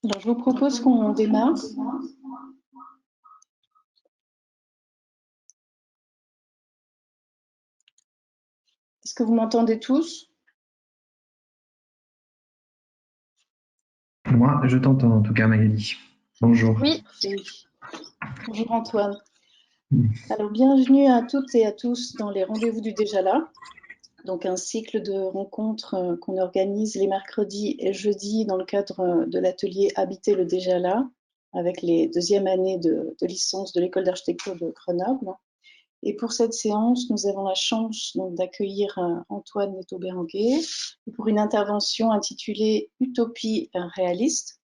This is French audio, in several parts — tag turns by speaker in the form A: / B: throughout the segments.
A: Alors, je vous propose qu'on démarre. Est-ce que vous m'entendez tous?
B: Moi, je t'entends en tout cas, Magali. Bonjour.
A: Oui. Bonjour Antoine. Alors, bienvenue à toutes et à tous dans les rendez-vous du Déjà Là. Donc, un cycle de rencontres qu'on organise les mercredis et jeudis dans le cadre de l'atelier Habiter le Déjà Là, avec les deuxièmes années de licence de l'école d'architecture de Grenoble. Et pour cette séance, nous avons la chance d'accueillir Antoine Neto-Berenguer pour une intervention intitulée Utopie réaliste.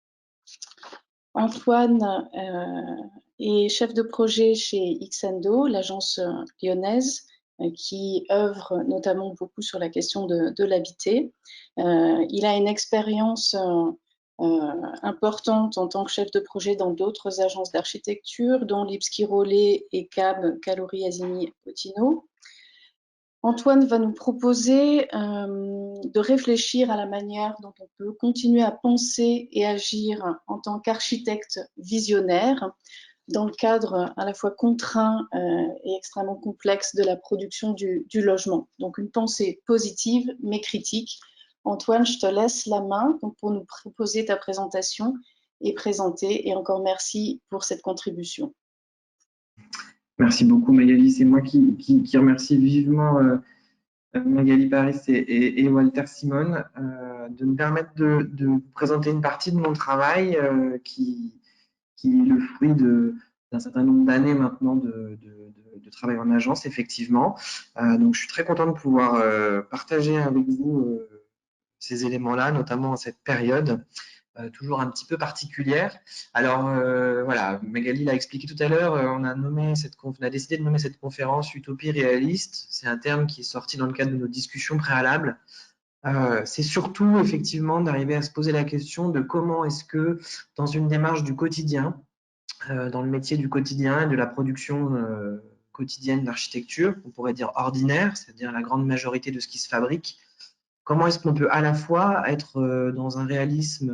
A: Antoine est chef de projet chez Xendo, l'agence lyonnaise, qui œuvre notamment beaucoup sur la question de l'habiter. Il a une expérience importante en tant que chef de projet dans d'autres agences d'architecture, dont Lipski Rollet et CAB, Calori Azimi Potino. Antoine va nous proposer de réfléchir à la manière dont on peut continuer à penser et agir en tant qu'architecte visionnaire dans le cadre à la fois contraint et extrêmement complexe de la production du logement. Donc une pensée positive mais critique. Antoine, je te laisse la main pour nous proposer ta présentation et présenter. Et encore merci pour cette contribution.
B: Merci beaucoup, Magali. C'est moi qui remercie vivement Magali Paris et Walter Simon de me permettre de vous présenter une partie de mon travail qui est le fruit d'un certain nombre d'années maintenant de travail en agence, effectivement. Donc, je suis très content de pouvoir partager avec vous ces éléments-là, notamment en cette période. Toujours un petit peu particulière. Alors voilà, Magali l'a expliqué tout à l'heure, on a décidé de nommer cette conférence Utopie réaliste. C'est un terme qui est sorti dans le cadre de nos discussions préalables. C'est surtout effectivement d'arriver à se poser la question de comment est-ce que dans une démarche du quotidien, dans le métier du quotidien et de la production quotidienne d'architecture, on pourrait dire ordinaire, c'est-à-dire la grande majorité de ce qui se fabrique, comment est-ce qu'on peut à la fois être dans un réalisme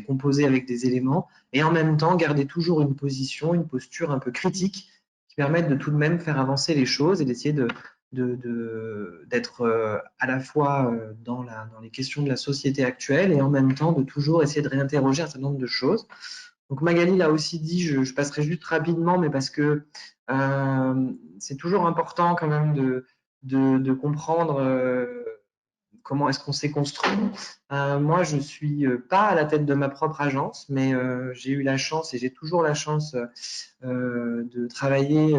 B: composé avec des éléments et en même temps garder toujours une position, une posture un peu critique qui permettent de tout de même faire avancer les choses et d'essayer d'être à la fois dans les questions de la société actuelle et en même temps de toujours essayer de réinterroger un certain nombre de choses. Donc Magali l'a aussi dit, je passerai juste rapidement, mais parce que c'est toujours important quand même de comprendre comment est-ce qu'on s'est construit. Moi, je suis pas à la tête de ma propre agence, mais j'ai eu la chance et j'ai toujours la chance de travailler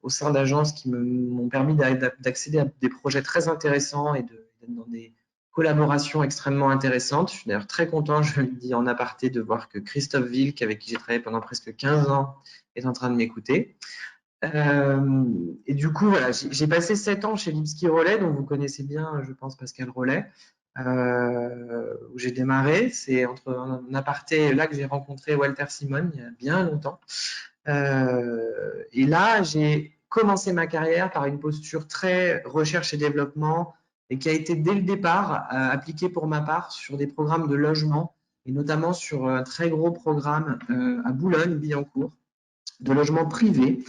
B: au sein d'agences qui m'ont permis d'accéder à des projets très intéressants et d'être dans des collaborations extrêmement intéressantes. Je suis d'ailleurs très content, je le dis en aparté, de voir que Christophe Wilk, avec qui j'ai travaillé pendant presque 15 ans, est en train de m'écouter. Et du coup, voilà, j'ai passé 7 ans chez Lipski Rollet, dont vous connaissez bien, je pense, Pascal Rollet, où j'ai démarré. C'est entre un aparté là que j'ai rencontré Walter Simon il y a bien longtemps. Et là, j'ai commencé ma carrière par une posture très recherche et développement et qui a été dès le départ appliquée pour ma part sur des programmes de logement et notamment sur un très gros programme à Boulogne-Billancourt de logement privé,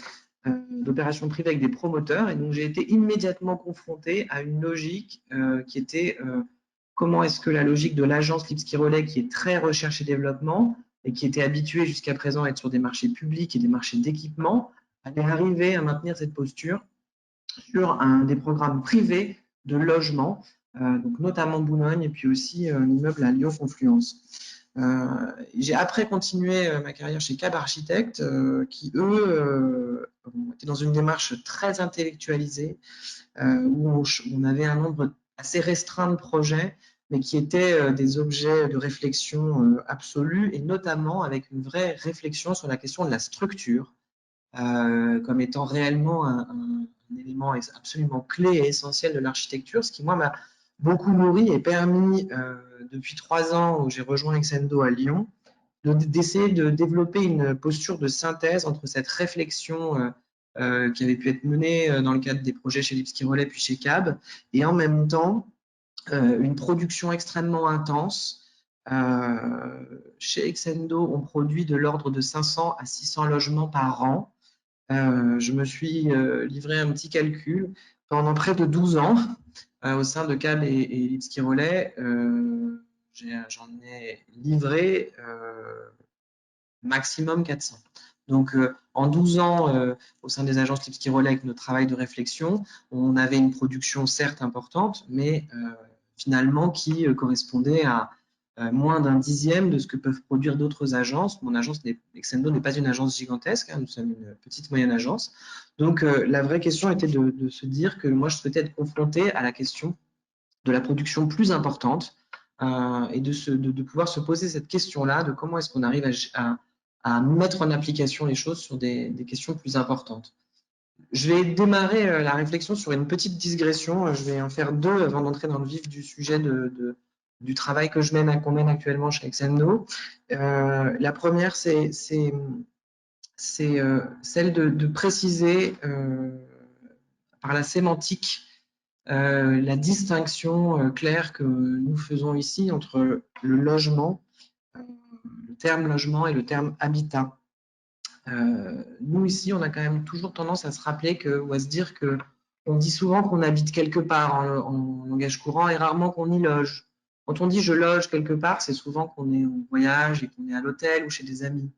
B: d'opérations privées avec des promoteurs. Et donc, j'ai été immédiatement confronté à une logique qui était comment est-ce que la logique de l'agence Lipski Rollet, qui est très recherche et développement, et qui était habituée jusqu'à présent à être sur des marchés publics et des marchés d'équipement, allait arriver à maintenir cette posture sur des programmes privés de logement, donc notamment Boulogne, et puis aussi un immeuble à Lyon-Confluence. J'ai après continué ma carrière chez CAB Architectes, qui eux étaient dans une démarche très intellectualisée, où on avait un nombre assez restreint de projets, mais qui étaient des objets de réflexion absolue, et notamment avec une vraie réflexion sur la question de la structure, comme étant réellement un élément absolument clé et essentiel de l'architecture, ce qui, moi, m'a beaucoup nourri et permis, depuis 3 ans où j'ai rejoint Xendo à Lyon, d'essayer de développer une posture de synthèse entre cette réflexion qui avait pu être menée dans le cadre des projets chez Lipski Rollet puis chez CAB, et en même temps une production extrêmement intense Chez Exendo, on produit de l'ordre de 500 à 600 logements par an. Je me suis livré un petit calcul. Pendant près de 12 ans, au sein de CAB et Lipski Relais, j'en ai livré maximum 400. Donc, en 12 ans, au sein des agences Lipski Relais, avec notre travail de réflexion, on avait une production certes importante, mais finalement qui correspondait à moins d'un dixième de ce que peuvent produire d'autres agences. Mon agence, Exendo, n'est pas une agence gigantesque, hein, nous sommes une petite moyenne agence. Donc, la vraie question était de se dire que moi, je souhaitais être confronté à la question de la production plus importante et de pouvoir se poser cette question-là de comment est-ce qu'on arrive à mettre en application les choses sur des questions plus importantes. Je vais démarrer la réflexion sur une petite digression. Je vais en faire deux avant d'entrer dans le vif du sujet du travail que qu'on mène actuellement chez Exendo. La première, c'est celle de préciser par la sémantique la distinction claire que nous faisons ici entre le logement, le terme logement et le terme habitat. Nous, ici, on a quand même toujours tendance à se rappeler ou à se dire que on dit souvent qu'on habite quelque part en langage courant et rarement qu'on y loge. Quand on dit je loge quelque part, c'est souvent qu'on est en voyage et qu'on est à l'hôtel ou chez des amis.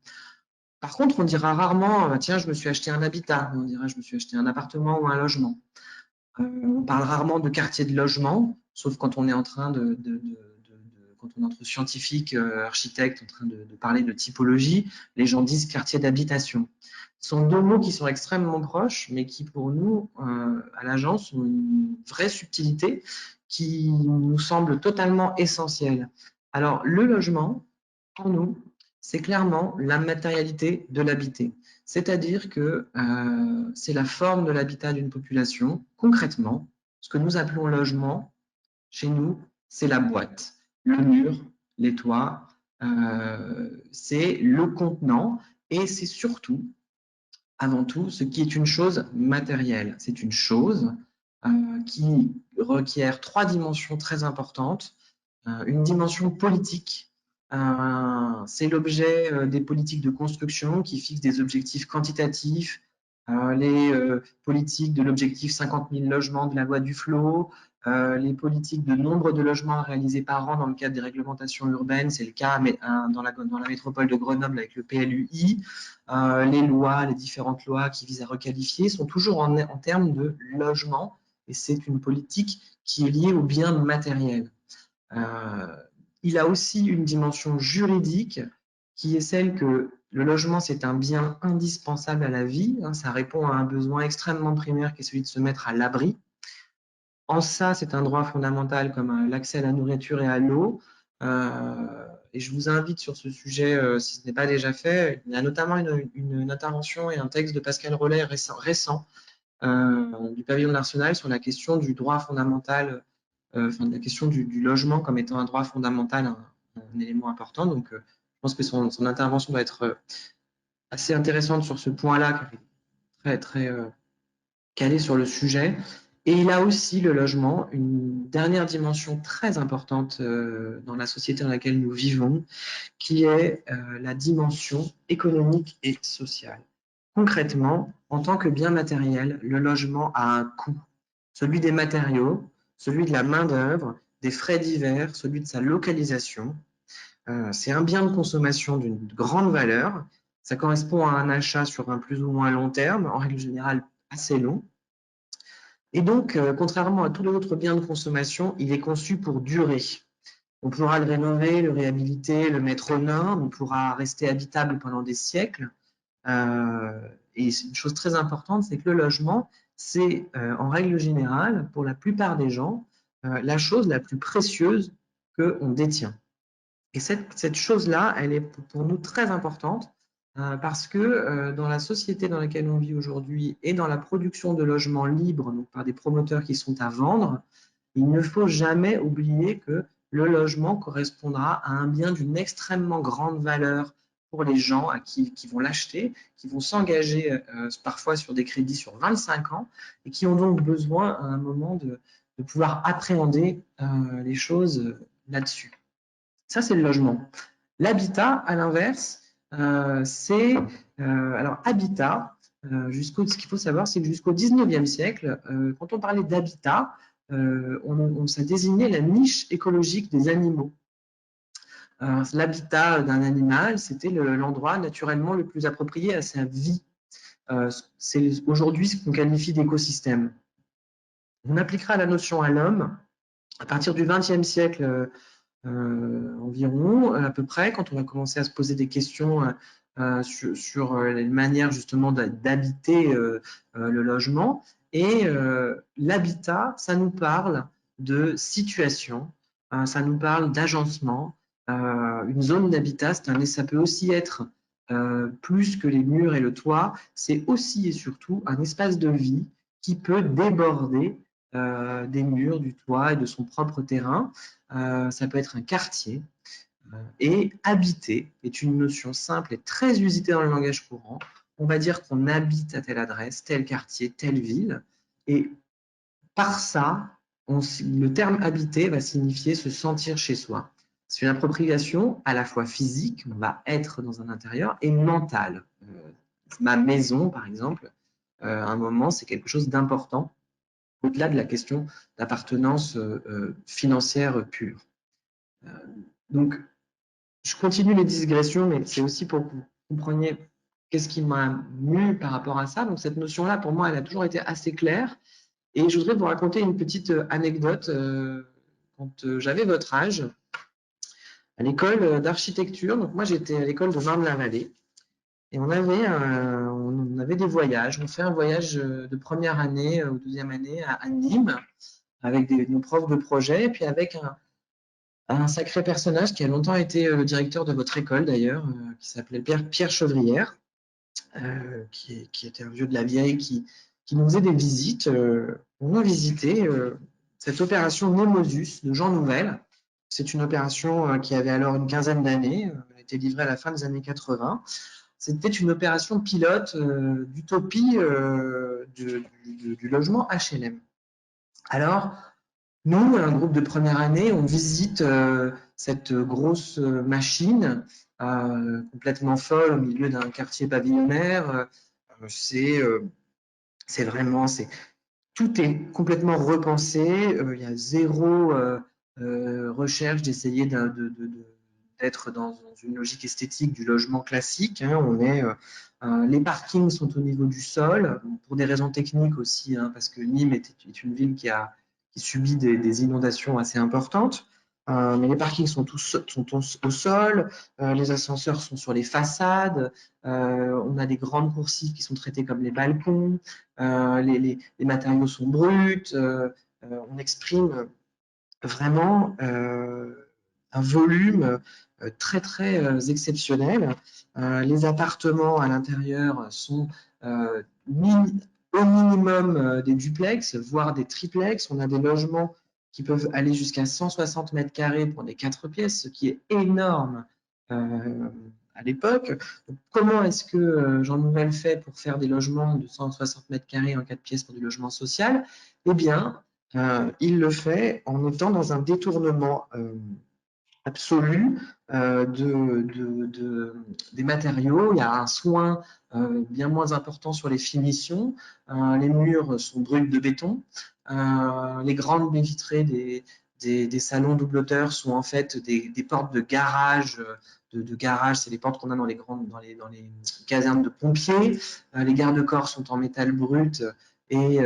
B: Par contre, on dira rarement tiens, je me suis acheté un habitat. On dira je me suis acheté un appartement ou un logement. On parle rarement de quartier de logement, sauf quand on est en train quand on est entre scientifiques, architectes, en train de parler de typologie, les gens disent quartier d'habitation. Ce sont deux mots qui sont extrêmement proches, mais qui pour nous, à l'agence, ont une vraie subtilité qui nous semble totalement essentielle. Alors, le logement, pour nous, c'est clairement la matérialité de l'habité. C'est-à-dire que c'est la forme de l'habitat d'une population. Concrètement, ce que nous appelons logement, chez nous, c'est la boîte, le mur, les toits, c'est le contenant et c'est surtout, avant tout, ce qui est une chose matérielle. C'est une chose qui requiert trois dimensions très importantes. Une dimension politique, c'est l'objet des politiques de construction qui fixent des objectifs quantitatifs, les politiques de l'objectif 50 000 logements de la loi Duflot, les politiques de nombre de logements réalisés par an dans le cadre des réglementations urbaines, c'est le cas mais, dans la métropole de Grenoble avec le PLUI, les lois, les différentes lois qui visent à requalifier sont toujours en termes de logement et c'est une politique qui est liée aux biens matériels. Il a aussi une dimension juridique qui est celle que le logement, c'est un bien indispensable à la vie. Ça répond à un besoin extrêmement primaire qui est celui de se mettre à l'abri. En ça, c'est un droit fondamental comme l'accès à la nourriture et à l'eau. Et je vous invite sur ce sujet, si ce n'est pas déjà fait, il y a notamment une intervention et un texte de Pascal Rollet récent du pavillon de l'Arsenal sur la question du droit fondamental, de la question du logement comme étant un droit fondamental, un élément important. Donc, je pense que son intervention doit être assez intéressante sur ce point-là, car il est très, très calé sur le sujet. Et il a aussi, le logement, une dernière dimension très importante dans la société dans laquelle nous vivons, qui est la dimension économique et sociale. Concrètement, en tant que bien matériel, le logement a un coût, celui des matériaux, celui de la main-d'œuvre, des frais divers, celui de sa localisation. C'est un bien de consommation d'une grande valeur. Ça correspond à un achat sur un plus ou moins long terme, en règle générale assez long. Et donc, contrairement à tous les autres biens de consommation, il est conçu pour durer. On pourra le rénover, le réhabiliter, le mettre aux normes, il pourra rester habitable pendant des siècles. Et une chose très importante, c'est que le logement, c'est en règle générale, pour la plupart des gens, la chose la plus précieuse qu'on détient. Et cette chose-là, elle est pour nous très importante parce que dans la société dans laquelle on vit aujourd'hui et dans la production de logements libres, donc par des promoteurs qui sont à vendre, il ne faut jamais oublier que le logement correspondra à un bien d'une extrêmement grande valeur pour les gens qui vont l'acheter, qui vont s'engager parfois sur des crédits sur 25 ans et qui ont donc besoin à un moment de pouvoir appréhender les choses là-dessus. Ça, c'est le logement. L'habitat, à l'inverse, c'est… alors, habitat, ce qu'il faut savoir, c'est que jusqu'au 19e siècle, quand on parlait d'habitat, ça désignait la niche écologique des animaux. L'habitat d'un animal, c'était l'endroit naturellement le plus approprié à sa vie. C'est aujourd'hui ce qu'on qualifie d'écosystème. On appliquera la notion à l'homme à partir du XXe siècle environ, à peu près, quand on va commencer à se poser des questions sur les manières justement d'habiter le logement. Et l'habitat, ça nous parle de situation, ça nous parle d'agencement. Une zone d'habitat, ça peut aussi être plus que les murs et le toit, c'est aussi et surtout un espace de vie qui peut déborder des murs, du toit et de son propre terrain. Ça peut être un quartier. Et habiter est une notion simple et très usitée dans le langage courant. On va dire qu'on habite à telle adresse, tel quartier, telle ville. Et par ça, le terme habiter va signifier se sentir chez soi. C'est une appropriation à la fois physique, on va être dans un intérieur, et mentale. Ma maison, par exemple, à un moment, c'est quelque chose d'important, au-delà de la question d'appartenance financière pure. Donc, je continue les digressions, mais c'est aussi pour que vous compreniez qu'est-ce qui m'a mu par rapport à ça. Donc, cette notion-là, pour moi, elle a toujours été assez claire. Et je voudrais vous raconter une petite anecdote. Quand j'avais votre âge, à l'école d'architecture, donc moi j'étais à l'école de Marne-la-Vallée, et on avait des voyages. On fait un voyage de première année ou deuxième année à Nîmes, avec nos profs de projet, et puis avec un sacré personnage qui a longtemps été le directeur de votre école d'ailleurs, qui s'appelait Pierre Chevrière, qui était un vieux de la vieille, qui nous faisait des visites. On a visité cette opération Nemosus de Jean Nouvel. C'est une opération qui avait alors une quinzaine d'années, elle a été livrée à la fin des années 80. C'était une opération pilote d'utopie du logement HLM. Alors, nous, un groupe de première année, on visite cette grosse machine complètement folle au milieu d'un quartier pavillonnaire. C'est vraiment, tout est complètement repensé. Il y a zéro recherche d'essayer d'être dans une logique esthétique du logement classique. Les parkings sont au niveau du sol, pour des raisons techniques aussi, parce que Nîmes est une ville qui subit des inondations assez importantes. Mais les parkings sont au sol, les ascenseurs sont sur les façades, on a des grandes coursives qui sont traitées comme les balcons, les matériaux sont bruts, on exprime vraiment un volume très très exceptionnel. Les appartements à l'intérieur sont au minimum des duplex, voire des triplex. On a des logements qui peuvent aller jusqu'à 160 mètres carrés pour des 4 pièces, ce qui est énorme à l'époque. Comment est-ce que Jean Nouvel fait pour faire des logements de 160 mètres carrés en 4 pièces pour du logement social? Eh bien, il le fait en étant dans un détournement absolu des matériaux. Il y a un soin bien moins important sur les finitions. Les murs sont bruts de béton. Les grandes baies vitrées des salons double hauteur sont en fait des portes de garage. C'est les portes qu'on a dans les casernes de pompiers. Les garde-corps sont en métal brut et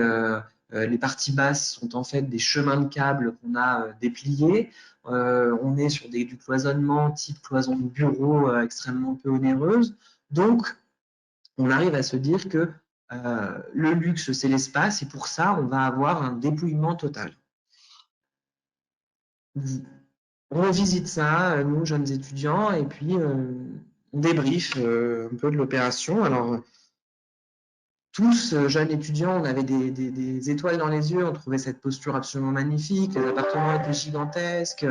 B: les parties basses sont en fait des chemins de câbles qu'on a dépliés. On est sur du cloisonnement type cloison de bureau extrêmement peu onéreuse. Donc, on arrive à se dire que le luxe, c'est l'espace, et pour ça, on va avoir un dépouillement total. On visite ça, nous, jeunes étudiants, et puis on débriefe un peu de l'opération. Alors, tous, jeunes étudiants, on avait des étoiles dans les yeux, on trouvait cette posture absolument magnifique, les appartements étaient gigantesques,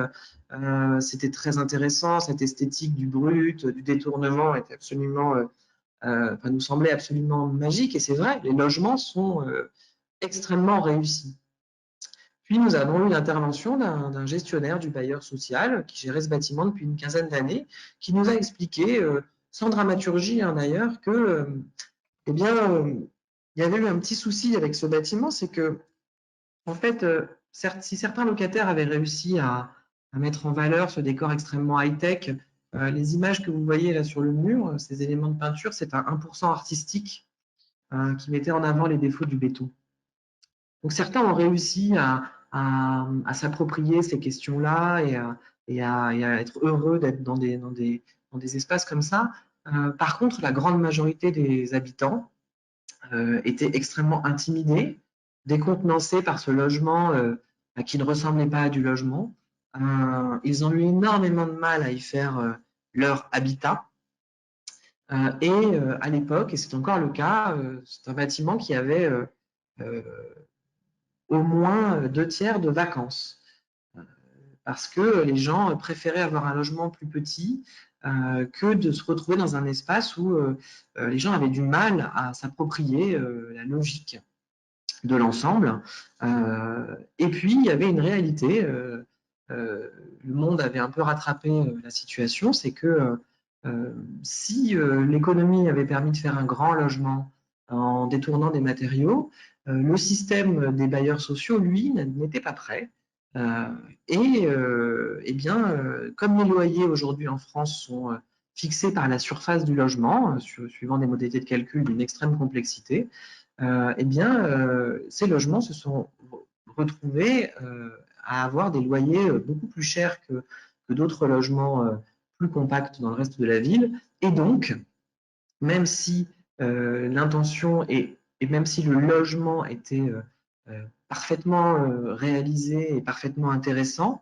B: c'était très intéressant, cette esthétique du brut, du détournement était nous semblait absolument magique, et c'est vrai, les logements sont extrêmement réussis. Puis, nous avons eu l'intervention d'un gestionnaire du bailleur social qui gérait ce bâtiment depuis une quinzaine d'années, qui nous a expliqué, sans dramaturgie d'ailleurs, que eh bien, il y avait eu un petit souci avec ce bâtiment, c'est que, en fait, si certains locataires avaient réussi à mettre en valeur ce décor extrêmement high-tech, les images que vous voyez là sur le mur, ces éléments de peinture, c'est un 1% artistique qui mettait en avant les défauts du béton. Donc certains ont réussi à s'approprier ces questions-là et à être heureux d'être dans des espaces comme ça. Par contre, la grande majorité des habitants étaient extrêmement intimidés, décontenancés par ce logement qui ne ressemblait pas à du logement. Ils ont eu énormément de mal à y faire leur habitat. À l'époque, et c'est encore le cas, c'est un bâtiment qui avait au moins 2/3 de vacances. Parce que les gens préféraient avoir un logement plus petit que de se retrouver dans un espace où les gens avaient du mal à s'approprier la logique de l'ensemble. Et puis, il y avait une réalité. Le monde avait un peu rattrapé la situation, c'est que si l'économie avait permis de faire un grand logement en détournant des matériaux, le système des bailleurs sociaux, lui, n'était pas prêt. Eh bien, comme les loyers aujourd'hui en France sont fixés par la surface du logement, suivant des modalités de calcul d'une extrême complexité, eh bien, ces logements se sont retrouvés à avoir des loyers beaucoup plus chers que d'autres logements plus compacts dans le reste de la ville. Et donc, même si l'intention et même si le logement était parfaitement réalisé et parfaitement intéressant,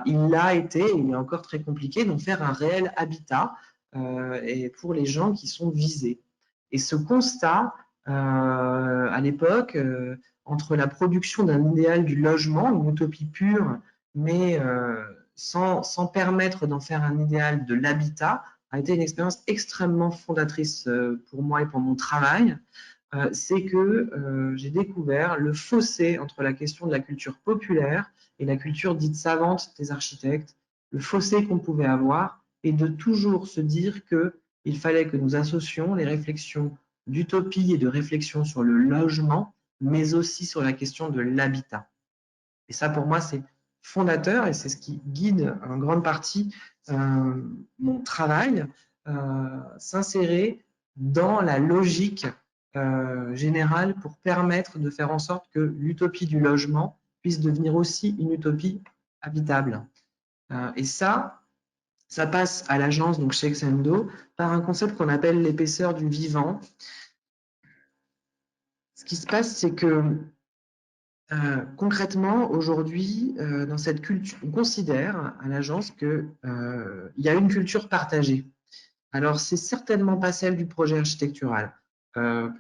B: il a été, et il est encore très compliqué, d'en faire un réel habitat et pour les gens qui sont visés. Et ce constat, à l'époque, entre la production d'un idéal du logement, une utopie pure, mais sans permettre d'en faire un idéal de l'habitat, a été une expérience extrêmement fondatrice pour moi et pour mon travail. C'est que j'ai découvert le fossé entre la question de la culture populaire et la culture dite savante des architectes, le fossé qu'on pouvait avoir, et de toujours se dire qu'il fallait que nous associons les réflexions d'utopie et de réflexion sur le logement, mais aussi sur la question de l'habitat. Et ça, pour moi, c'est fondateur et c'est ce qui guide en grande partie mon travail, s'insérer dans la logique générale pour permettre de faire en sorte que l'utopie du logement puisse devenir aussi une utopie habitable. Et ça passe à l'agence, donc chez Exendo, par un concept qu'on appelle l'épaisseur du vivant. Ce qui se passe, c'est que concrètement, aujourd'hui, dans cette culture, on considère à l'agence qu'il y a une culture partagée. Alors, c'est certainement pas celle du projet architectural.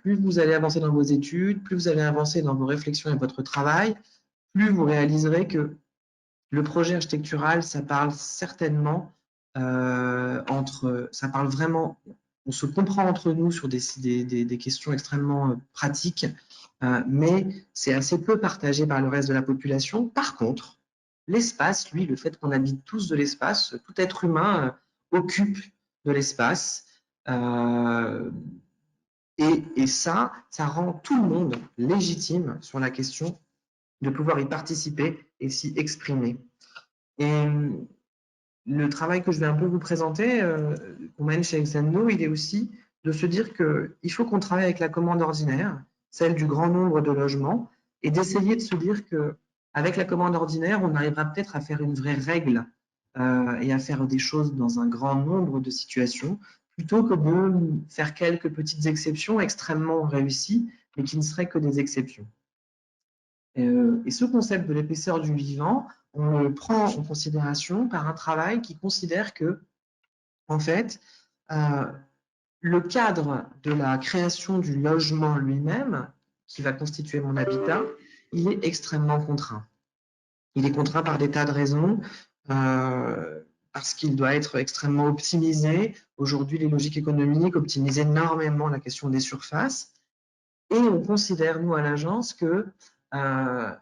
B: Plus vous allez avancer dans vos études, plus vous allez avancer dans vos réflexions et votre travail, plus vous réaliserez que le projet architectural, ça parle certainement ça parle vraiment, on se comprend entre nous sur des questions extrêmement pratiques, mais c'est assez peu partagé par le reste de la population. Par contre, l'espace, lui, le fait qu'on habite tous de l'espace, tout être humain occupe de l'espace, et ça rend tout le monde légitime sur la question de pouvoir y participer et s'y exprimer. Et le travail que je vais un peu vous présenter, qu'on mène chez Exendo, il est aussi de se dire qu'il faut qu'on travaille avec la commande ordinaire, celle du grand nombre de logements, et d'essayer de se dire qu'avec la commande ordinaire, on arrivera peut-être à faire une vraie règle et à faire des choses dans un grand nombre de situations, plutôt que de faire quelques petites exceptions extrêmement réussies, mais qui ne seraient que des exceptions. Et ce concept de l'épaisseur du vivant, on le prend en considération par un travail qui considère que, en fait, le cadre de la création du logement lui-même, qui va constituer mon habitat, il est extrêmement contraint. Il est contraint par des tas de raisons, parce qu'il doit être extrêmement optimisé. Aujourd'hui, les logiques économiques optimisent énormément la question des surfaces. Et on considère, nous, à l'agence, que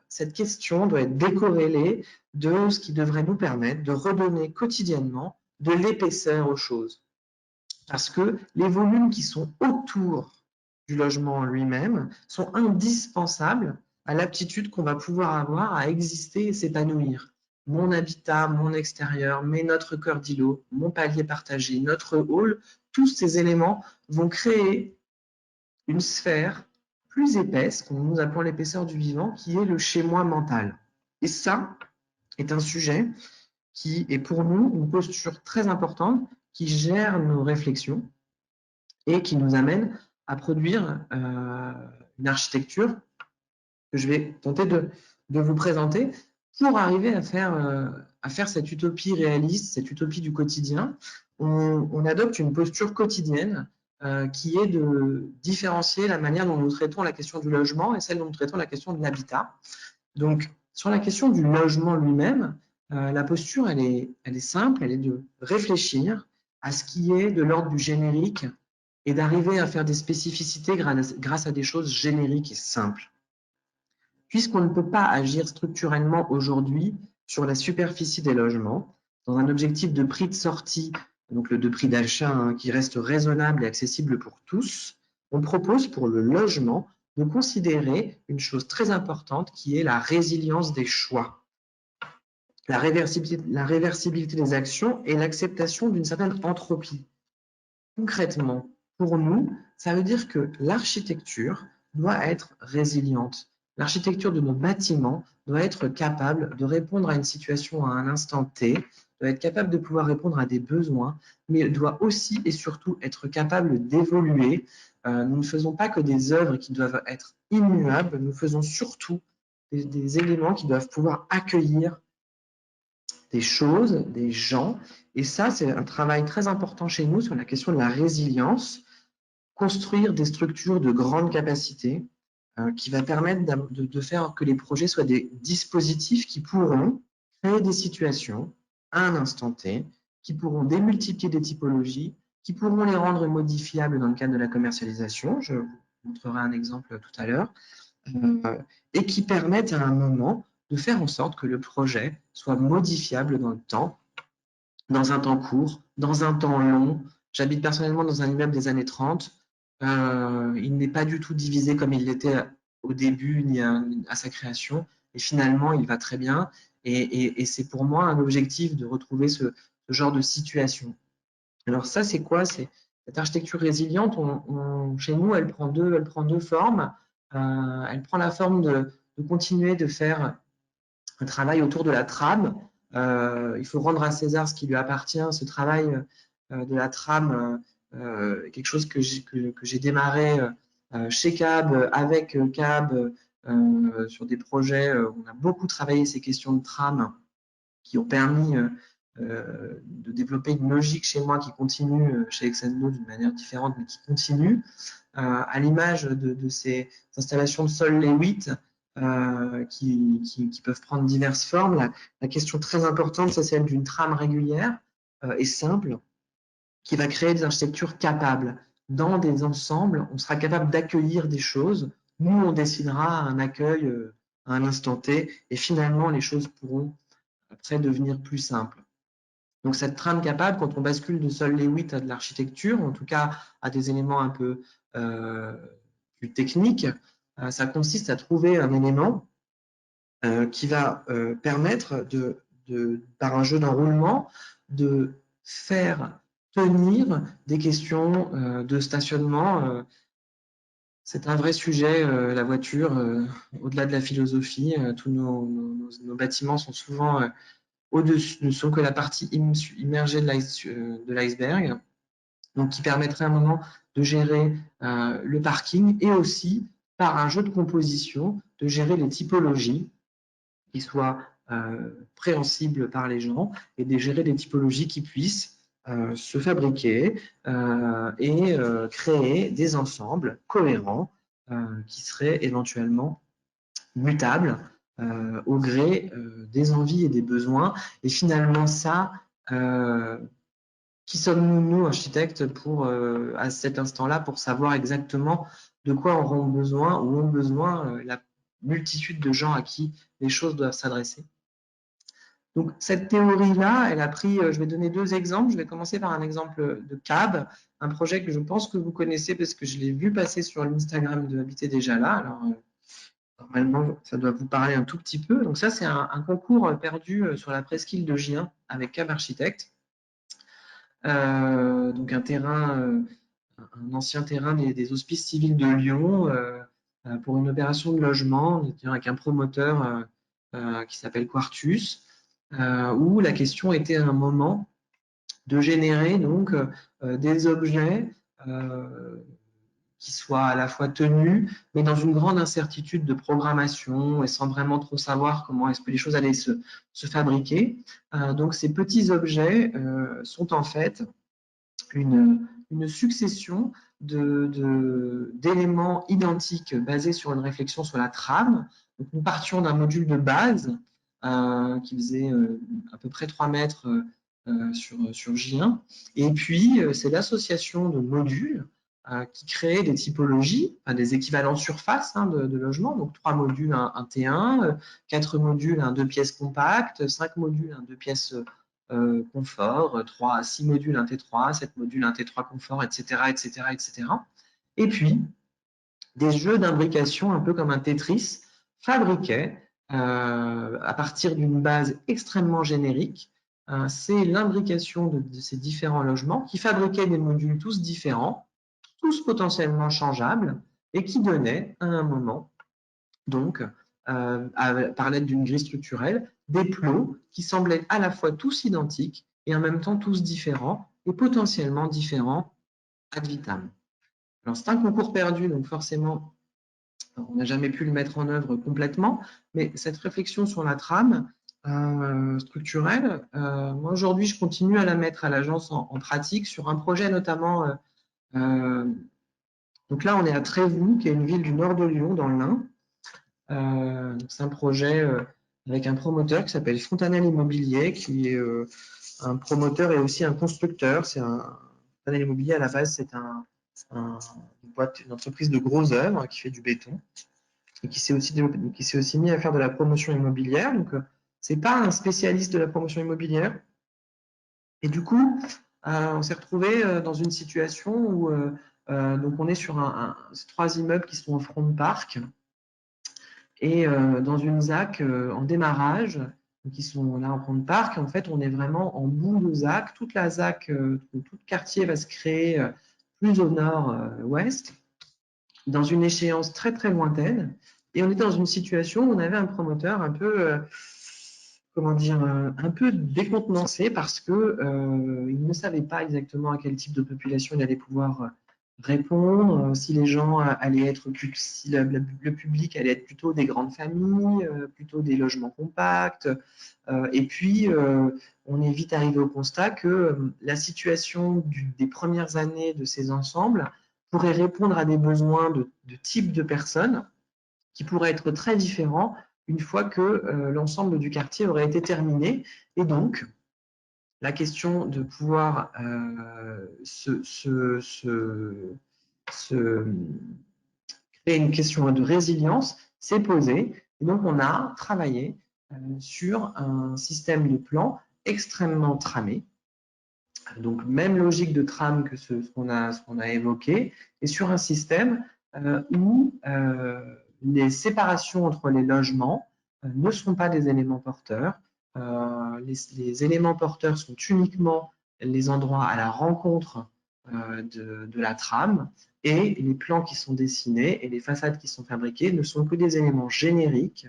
B: cette question doit être décorrélée de ce qui devrait nous permettre de redonner quotidiennement de l'épaisseur aux choses. Parce que les volumes qui sont autour du logement en lui-même sont indispensables à l'aptitude qu'on va pouvoir avoir à exister et s'épanouir. Mon habitat, mon extérieur, notre cœur d'îlot, mon palier partagé, notre hall, tous ces éléments vont créer une sphère plus épaisse, qu'on nous appelons l'épaisseur du vivant, qui est le chez-moi mental. Et ça est un sujet qui est pour nous une posture très importante, qui gère nos réflexions et qui nous amène à produire une architecture que je vais tenter de vous présenter pour arriver à faire cette utopie réaliste, cette utopie du quotidien. On adopte une posture quotidienne qui est de différencier la manière dont nous traitons la question du logement et celle dont nous traitons la question de l'habitat. Donc, sur la question du logement lui-même, la posture, elle est simple, elle est de réfléchir à ce qui est de l'ordre du générique et d'arriver à faire des spécificités grâce à des choses génériques et simples. Puisqu'on ne peut pas agir structurellement aujourd'hui sur la superficie des logements, dans un objectif de prix de sortie, donc de prix d'achat qui reste raisonnable et accessible pour tous, on propose pour le logement de considérer une chose très importante qui est la résilience des choix, la réversibilité des actions et l'acceptation d'une certaine entropie. Concrètement, pour nous, ça veut dire que l'architecture doit être résiliente. L'architecture de nos bâtiments doit être capable de répondre à une situation à un instant T, doit être capable de pouvoir répondre à des besoins, mais doit aussi et surtout être capable d'évoluer. Nous ne faisons pas que des œuvres qui doivent être immuables, nous faisons surtout des éléments qui doivent pouvoir accueillir des choses, des gens. Et ça, c'est un travail très important chez nous sur la question de la résilience, construire des structures de grande capacité qui va permettre de faire que les projets soient des dispositifs qui pourront créer des situations à un instant T, qui pourront démultiplier des typologies, qui pourront les rendre modifiables dans le cadre de la commercialisation. Je vous montrerai un exemple tout à l'heure. Et qui permettent à un moment de faire en sorte que le projet soit modifiable dans le temps, dans un temps court, dans un temps long. J'habite personnellement dans un immeuble des années 30. Il n'est pas du tout divisé comme il l'était au début ni à sa création. Et finalement, il va très bien. Et c'est pour moi un objectif de retrouver ce genre de situation. Alors ça, c'est quoi? C'est cette architecture résiliente. Chez nous, elle prend deux formes. Elle prend la forme de continuer de faire un travail autour de la trame. Il faut rendre à César ce qui lui appartient. Ce travail de la trame, quelque chose que j'ai démarré chez CAB, avec CAB, sur des projets. On a beaucoup travaillé ces questions de trame qui ont permis de développer une logique chez moi qui continue chez Exendo d'une manière différente, mais qui continue, à l'image de ces installations de sol Lewitt qui peuvent prendre diverses formes. La question très importante, c'est celle d'une trame régulière et simple qui va créer des architectures capables. Dans des ensembles, on sera capable d'accueillir des choses. Nous, on décidera un accueil à un instant T et finalement, les choses pourront après devenir plus simples. Donc cette trame capable, quand on bascule de sol Lewitt à de l'architecture, en tout cas à des éléments un peu plus techniques, ça consiste à trouver un élément qui va permettre par un jeu d'enroulement, de faire tenir des questions de stationnement. C'est un vrai sujet, la voiture, au-delà de la philosophie. Tous nos bâtiments sont souvent au-dessus, ne sont que la partie immergée de l'iceberg, donc qui permettrait à un moment de gérer le parking et aussi, par un jeu de composition, de gérer les typologies qui soient préhensibles par les gens et de gérer des typologies qui puissent se fabriquer et créer des ensembles cohérents qui seraient éventuellement mutables au gré des envies et des besoins. Et finalement, ça, qui sommes-nous, nous, architectes, à cet instant-là, pour savoir exactement de quoi auront besoin ou ont besoin multitude de gens à qui les choses doivent s'adresser. Donc, cette théorie-là, elle a pris, je vais donner 2 exemples. Je vais commencer par un exemple de CAB, un projet que je pense que vous connaissez parce que je l'ai vu passer sur l'Instagram de Habiter déjà là. Alors, normalement, ça doit vous parler un tout petit peu. Donc, ça, c'est un concours perdu sur la presqu'île de Gien avec CAB Architecte. Donc, un ancien terrain des hospices civils de Lyon pour une opération de logement avec un promoteur qui s'appelle Quartus. Où la question était à un moment de générer donc des objets qui soient à la fois tenus, mais dans une grande incertitude de programmation et sans vraiment trop savoir comment est-ce que les choses allaient se fabriquer. Donc ces petits objets sont en fait une succession d'éléments identiques basés sur une réflexion sur la trame. Donc, nous partions d'un module de base qui faisait à peu près 3 mètres sur J1. Et puis, c'est l'association de modules qui créait des typologies, enfin, des équivalents surface de logement. Donc, 3 modules, un T1, 4 modules, un 2 pièces compactes, 5 modules, un 2 pièces confort, 6 modules, un T3, 7 modules, un T3 confort, etc., etc., etc. Et puis, des jeux d'imbrication un peu comme un Tetris fabriquaient à partir d'une base extrêmement générique. C'est l'imbrication de ces différents logements qui fabriquaient des modules tous différents, tous potentiellement changeables et qui donnaient à un moment donc par l'aide d'une grille structurelle, des plots qui semblaient à la fois tous identiques et en même temps tous différents et potentiellement différents ad vitam. Alors c'est un concours perdu, donc forcément on n'a jamais pu le mettre en œuvre complètement, mais cette réflexion sur la trame structurelle, moi aujourd'hui je continue à la mettre à l'agence en pratique sur un projet notamment. Donc là on est à Trévoux, qui est une ville du nord de Lyon, dans l'Ain. C'est un projet avec un promoteur qui s'appelle Fontanelle Immobilier, qui est un promoteur et aussi un constructeur. Fontanelle Immobilier, à la base, c'est une entreprise de gros œuvres qui fait du béton et qui s'est aussi mis à faire de la promotion immobilière. Donc, c'est pas un spécialiste de la promotion immobilière. Et du coup, on s'est retrouvé dans une situation où donc on est sur ces 3 immeubles qui sont au front de parc. Et dans une ZAC en démarrage, qui sont là en front de parc, en fait, on est vraiment en bout de ZAC. Toute la ZAC, tout le quartier va se créer plus au nord-ouest, dans une échéance très très lointaine. Et on était dans une situation où on avait un promoteur un peu, comment dire, un peu décontenancé parce que il ne savait pas exactement à quel type de population il allait pouvoir répondre, si les gens allaient être, si le public allait être plutôt des grandes familles, plutôt des logements compacts. Et puis, on est vite arrivé au constat que la situation des premières années de ces ensembles pourrait répondre à des besoins de type de personnes qui pourraient être très différents une fois que l'ensemble du quartier aurait été terminé. Et donc, la question de pouvoir créer une question de résilience s'est posée. Et donc, on a travaillé sur un système de plan extrêmement tramé. Donc, même logique de trame que ce qu'on a évoqué, et sur un système où les séparations entre les logements ne sont pas des éléments porteurs. Les éléments porteurs sont uniquement les endroits à la rencontre de la trame, et les plans qui sont dessinés et les façades qui sont fabriquées ne sont que des éléments génériques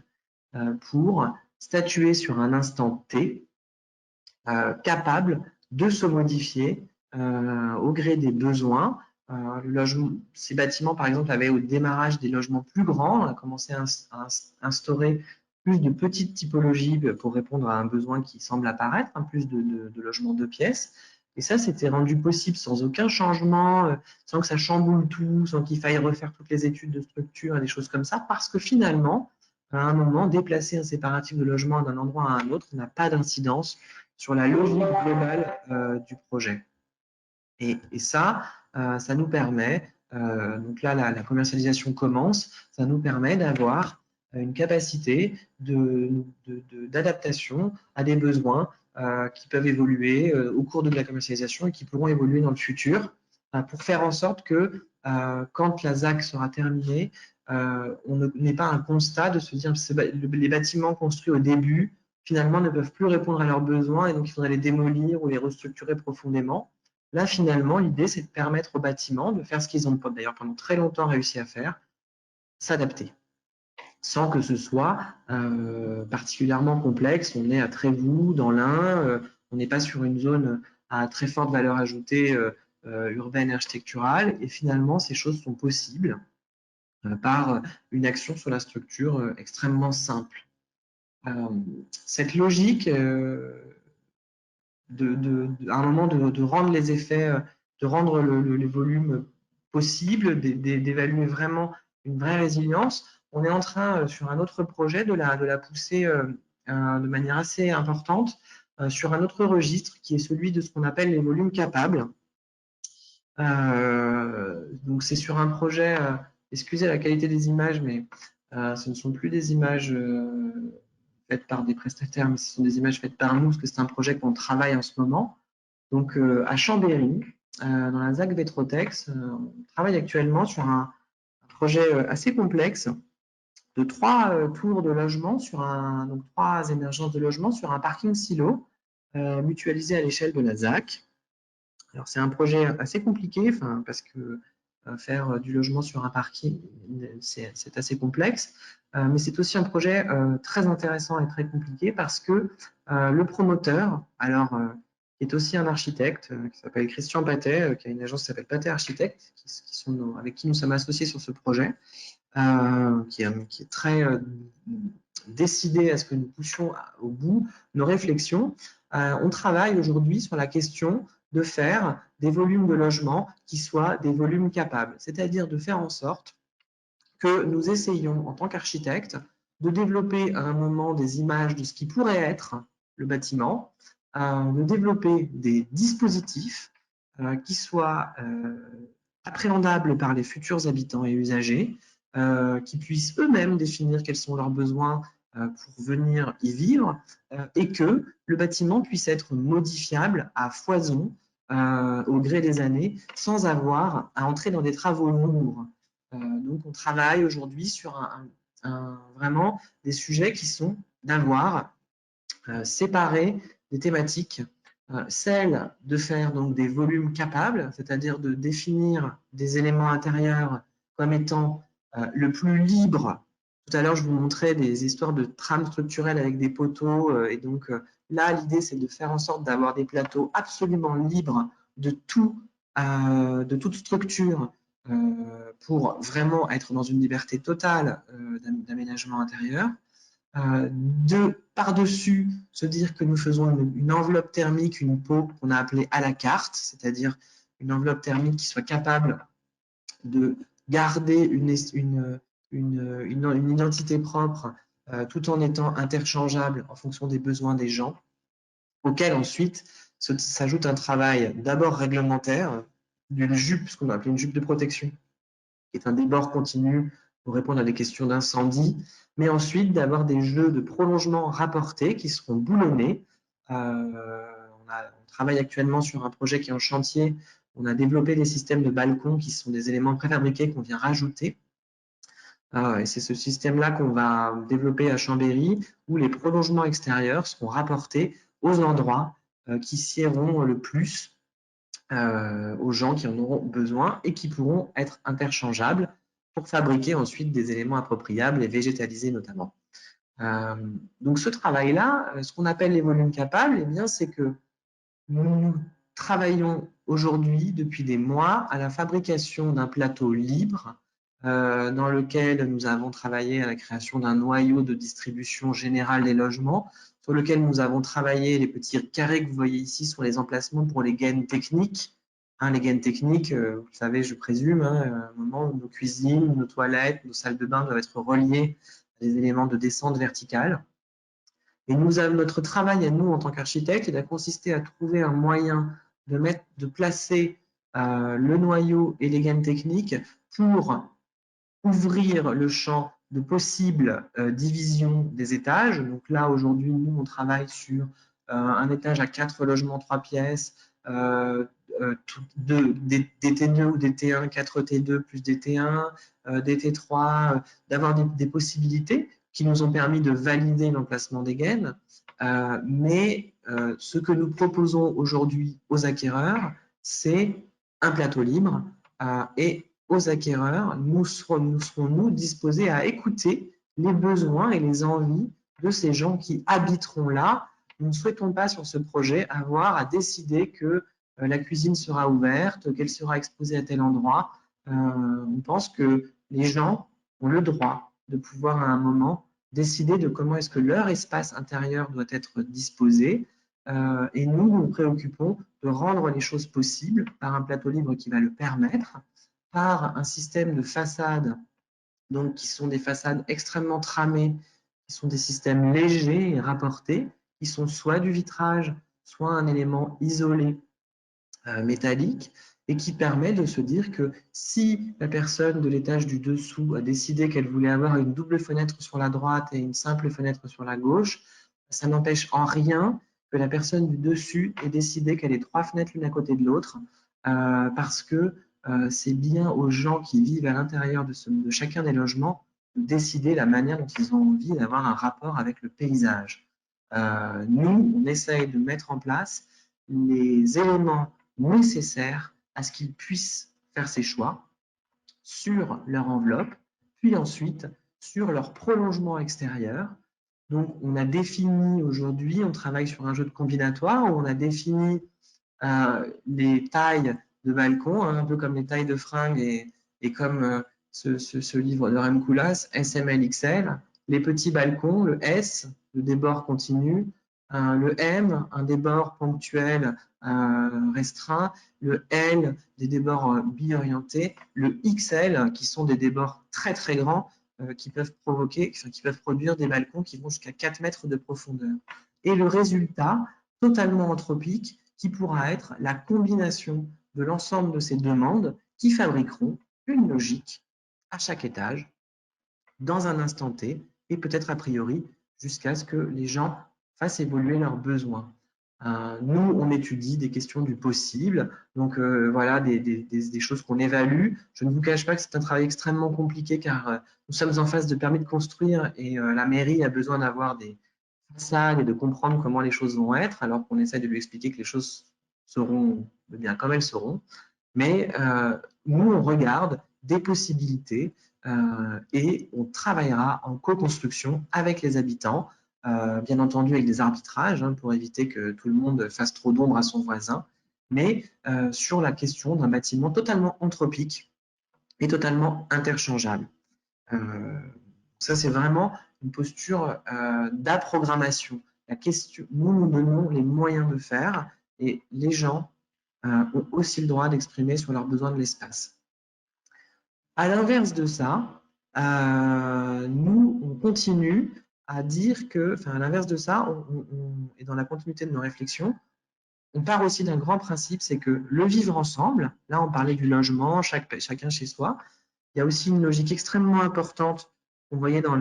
B: pour statuer sur un instant T capable de se modifier au gré des besoins. Ces bâtiments, par exemple, avaient au démarrage des logements plus grands. On a commencé à instaurer plus de petites typologies pour répondre à un besoin qui semble apparaître, plus de logements 2 pièces. Et ça, c'était rendu possible sans aucun changement, sans que ça chamboule tout, sans qu'il faille refaire toutes les études de structure et des choses comme ça, parce que finalement, à un moment, déplacer un séparatif de logement d'un endroit à un autre n'a pas d'incidence sur la logique globale du projet. Et ça, ça nous permet, donc là, la commercialisation commence, ça nous permet d'avoir une capacité d'adaptation à des besoins qui peuvent évoluer au cours de la commercialisation et qui pourront évoluer dans le futur pour faire en sorte que quand la ZAC sera terminée, on n'ait pas un constat de se dire que les bâtiments construits au début, finalement, ne peuvent plus répondre à leurs besoins et donc il faudrait les démolir ou les restructurer profondément. Là, finalement, l'idée, c'est de permettre aux bâtiments de faire ce qu'ils ont d'ailleurs pendant très longtemps réussi à faire, s'adapter, sans que ce soit particulièrement complexe. On est à Trévoux, dans l'Ain, on n'est pas sur une zone à très forte valeur ajoutée urbaine et architecturale, et finalement, ces choses sont possibles par une action sur la structure extrêmement simple. Cette logique à un moment de rendre les effets, de rendre le volume possible, d'évaluer vraiment une vraie résilience. On est en train, sur un autre projet, de la pousser de manière assez importante sur un autre registre qui est celui de ce qu'on appelle les volumes capables. Donc c'est sur un projet, excusez la qualité des images, mais ce ne sont plus des images faites par des prestataires, mais ce sont des images faites par nous, parce que c'est un projet qu'on travaille en ce moment. Donc à Chambéry, dans la ZAC Vétrotex, on travaille actuellement sur un projet assez complexe de 3 tours de logement, donc 3 émergences de logement sur un parking silo mutualisé à l'échelle de la ZAC. Alors c'est un projet assez compliqué, parce que faire du logement sur un parking, c'est assez complexe, mais c'est aussi un projet très intéressant et très compliqué parce que le promoteur, alors qui est aussi un architecte qui s'appelle Christian Patet, qui a une agence qui s'appelle Patet Architecte, avec qui nous sommes associés sur ce projet, qui est très décidé à ce que nous poussions au bout nos réflexions. On travaille aujourd'hui sur la question de faire des volumes de logement qui soient des volumes capables, c'est-à-dire de faire en sorte que nous essayons, en tant qu'architectes, de développer à un moment des images de ce qui pourrait être le bâtiment, de développer des dispositifs qui soient appréhendables par les futurs habitants et usagers, qui puissent eux-mêmes définir quels sont leurs besoins pour venir y vivre, et que le bâtiment puisse être modifiable à foison au gré des années, sans avoir à entrer dans des travaux lourds. Donc, on travaille aujourd'hui sur vraiment des sujets qui sont d'avoir séparé des thématiques, celle de faire donc des volumes capables, c'est-à-dire de définir des éléments intérieurs comme étant le plus libre. Tout à l'heure, je vous montrais des histoires de trames structurelles avec des poteaux, et donc là, l'idée, c'est de faire en sorte d'avoir des plateaux absolument libres de toute structure pour vraiment être dans une liberté totale d'aménagement intérieur. Par-dessus, se dire que nous faisons une enveloppe thermique, une peau qu'on a appelée à la carte, c'est-à-dire une enveloppe thermique qui soit capable de garder une identité propre tout en étant interchangeable en fonction des besoins des gens, auquel ensuite s'ajoute un travail d'abord réglementaire, d'une jupe, ce qu'on a appelé une jupe de protection, qui est un débord continu pour répondre à des questions d'incendie, mais ensuite d'avoir des jeux de prolongement rapportés qui seront boulonnés. On travaille actuellement sur un projet qui est en chantier. On a développé des systèmes de balcons qui sont des éléments préfabriqués qu'on vient rajouter. Et c'est ce système-là qu'on va développer à Chambéry, où les prolongements extérieurs seront rapportés aux endroits qui siéront le plus aux gens qui en auront besoin et qui pourront être interchangeables pour fabriquer ensuite des éléments appropriables et végétalisés notamment. Donc ce travail-là, ce qu'on appelle les volumes capables, eh bien, c'est que nous travaillons aujourd'hui depuis des mois à la fabrication d'un plateau libre dans lequel nous avons travaillé à la création d'un noyau de distribution générale des logements, sur lequel nous avons travaillé les petits carrés que vous voyez ici sur les emplacements pour les gaines techniques. Les gaines techniques, vous le savez, je présume, à un moment où nos cuisines, nos toilettes, nos salles de bain doivent être reliées à des éléments de descente verticale. Et notre travail à nous en tant qu'architectes a consisté à trouver un moyen de placer le noyau et les gaines techniques pour ouvrir le champ de possibles divisions des étages. Donc là, aujourd'hui, nous, on travaille sur un étage à 4 logements, 3 pièces, des T2 ou des T1, 4 T2 plus des T1, des T3, d'avoir des possibilités qui nous ont permis de valider l'emplacement des gaines. Mais ce que nous proposons aujourd'hui aux acquéreurs, c'est un plateau libre et aux acquéreurs, nous serons disposés à écouter les besoins et les envies de ces gens qui habiteront là. Nous ne souhaitons pas sur ce projet avoir à décider que la cuisine sera ouverte, qu'elle sera exposée à tel endroit. On pense que les gens ont le droit de pouvoir à un moment décider de comment est-ce que leur espace intérieur doit être disposé. Et nous nous préoccupons de rendre les choses possibles par un plateau libre qui va le permettre, par un système de façades, donc qui sont des façades extrêmement tramées, qui sont des systèmes légers et rapportés, qui sont soit du vitrage, soit un élément isolé métallique, et qui permet de se dire que si la personne de l'étage du dessous a décidé qu'elle voulait avoir une double fenêtre sur la droite et une simple fenêtre sur la gauche, ça n'empêche en rien que la personne du dessus ait décidé qu'elle ait 3 fenêtres l'une à côté de l'autre, parce que c'est bien aux gens qui vivent à l'intérieur de chacun des logements de décider la manière dont ils ont envie d'avoir un rapport avec le paysage. Nous, on essaye de mettre en place les éléments nécessaires à ce qu'ils puissent faire ces choix sur leur enveloppe, puis ensuite sur leur prolongement extérieur. Donc, on a défini aujourd'hui, on travaille sur un jeu de combinatoire où on a défini les tailles de balcon, un peu comme les tailles de fringues et comme ce livre de Rem Koolhaas, SML, XL, les petits balcons, le S, le débord continu, le M, un débord ponctuel restreint, le L, des débords bi-orientés, le XL, qui sont des débords très très grands, qui peuvent produire des balcons qui vont jusqu'à 4 mètres de profondeur. Et le résultat, totalement anthropique, qui pourra être la combination de l'ensemble de ces demandes qui fabriqueront une logique à chaque étage, dans un instant T, et peut-être a priori, jusqu'à ce que les gens fassent évoluer leurs besoins. Nous, on étudie des questions du possible, donc voilà, des choses qu'on évalue. Je ne vous cache pas que c'est un travail extrêmement compliqué car nous sommes en phase de permis de construire et la mairie a besoin d'avoir des façades et de comprendre comment les choses vont être, alors qu'on essaie de lui expliquer que les choses seront bien comme elles seront. Mais nous, on regarde des possibilités et on travaillera en co-construction avec les habitants, bien entendu avec des arbitrages pour éviter que tout le monde fasse trop d'ombre à son voisin, mais sur la question d'un bâtiment totalement anthropique et totalement interchangeable. Ça, c'est vraiment une posture d'approgrammation. La question, nous donnons les moyens de faire et les gens ont aussi le droit d'exprimer sur leurs besoins de l'espace. À l'inverse de ça, nous, on continue à dire que, enfin, à l'inverse de ça, et dans la continuité de nos réflexions, on part aussi d'un grand principe, c'est que le vivre ensemble, là on parlait du logement, chacun chez soi, il y a aussi une logique extrêmement importante qu'on voyait dans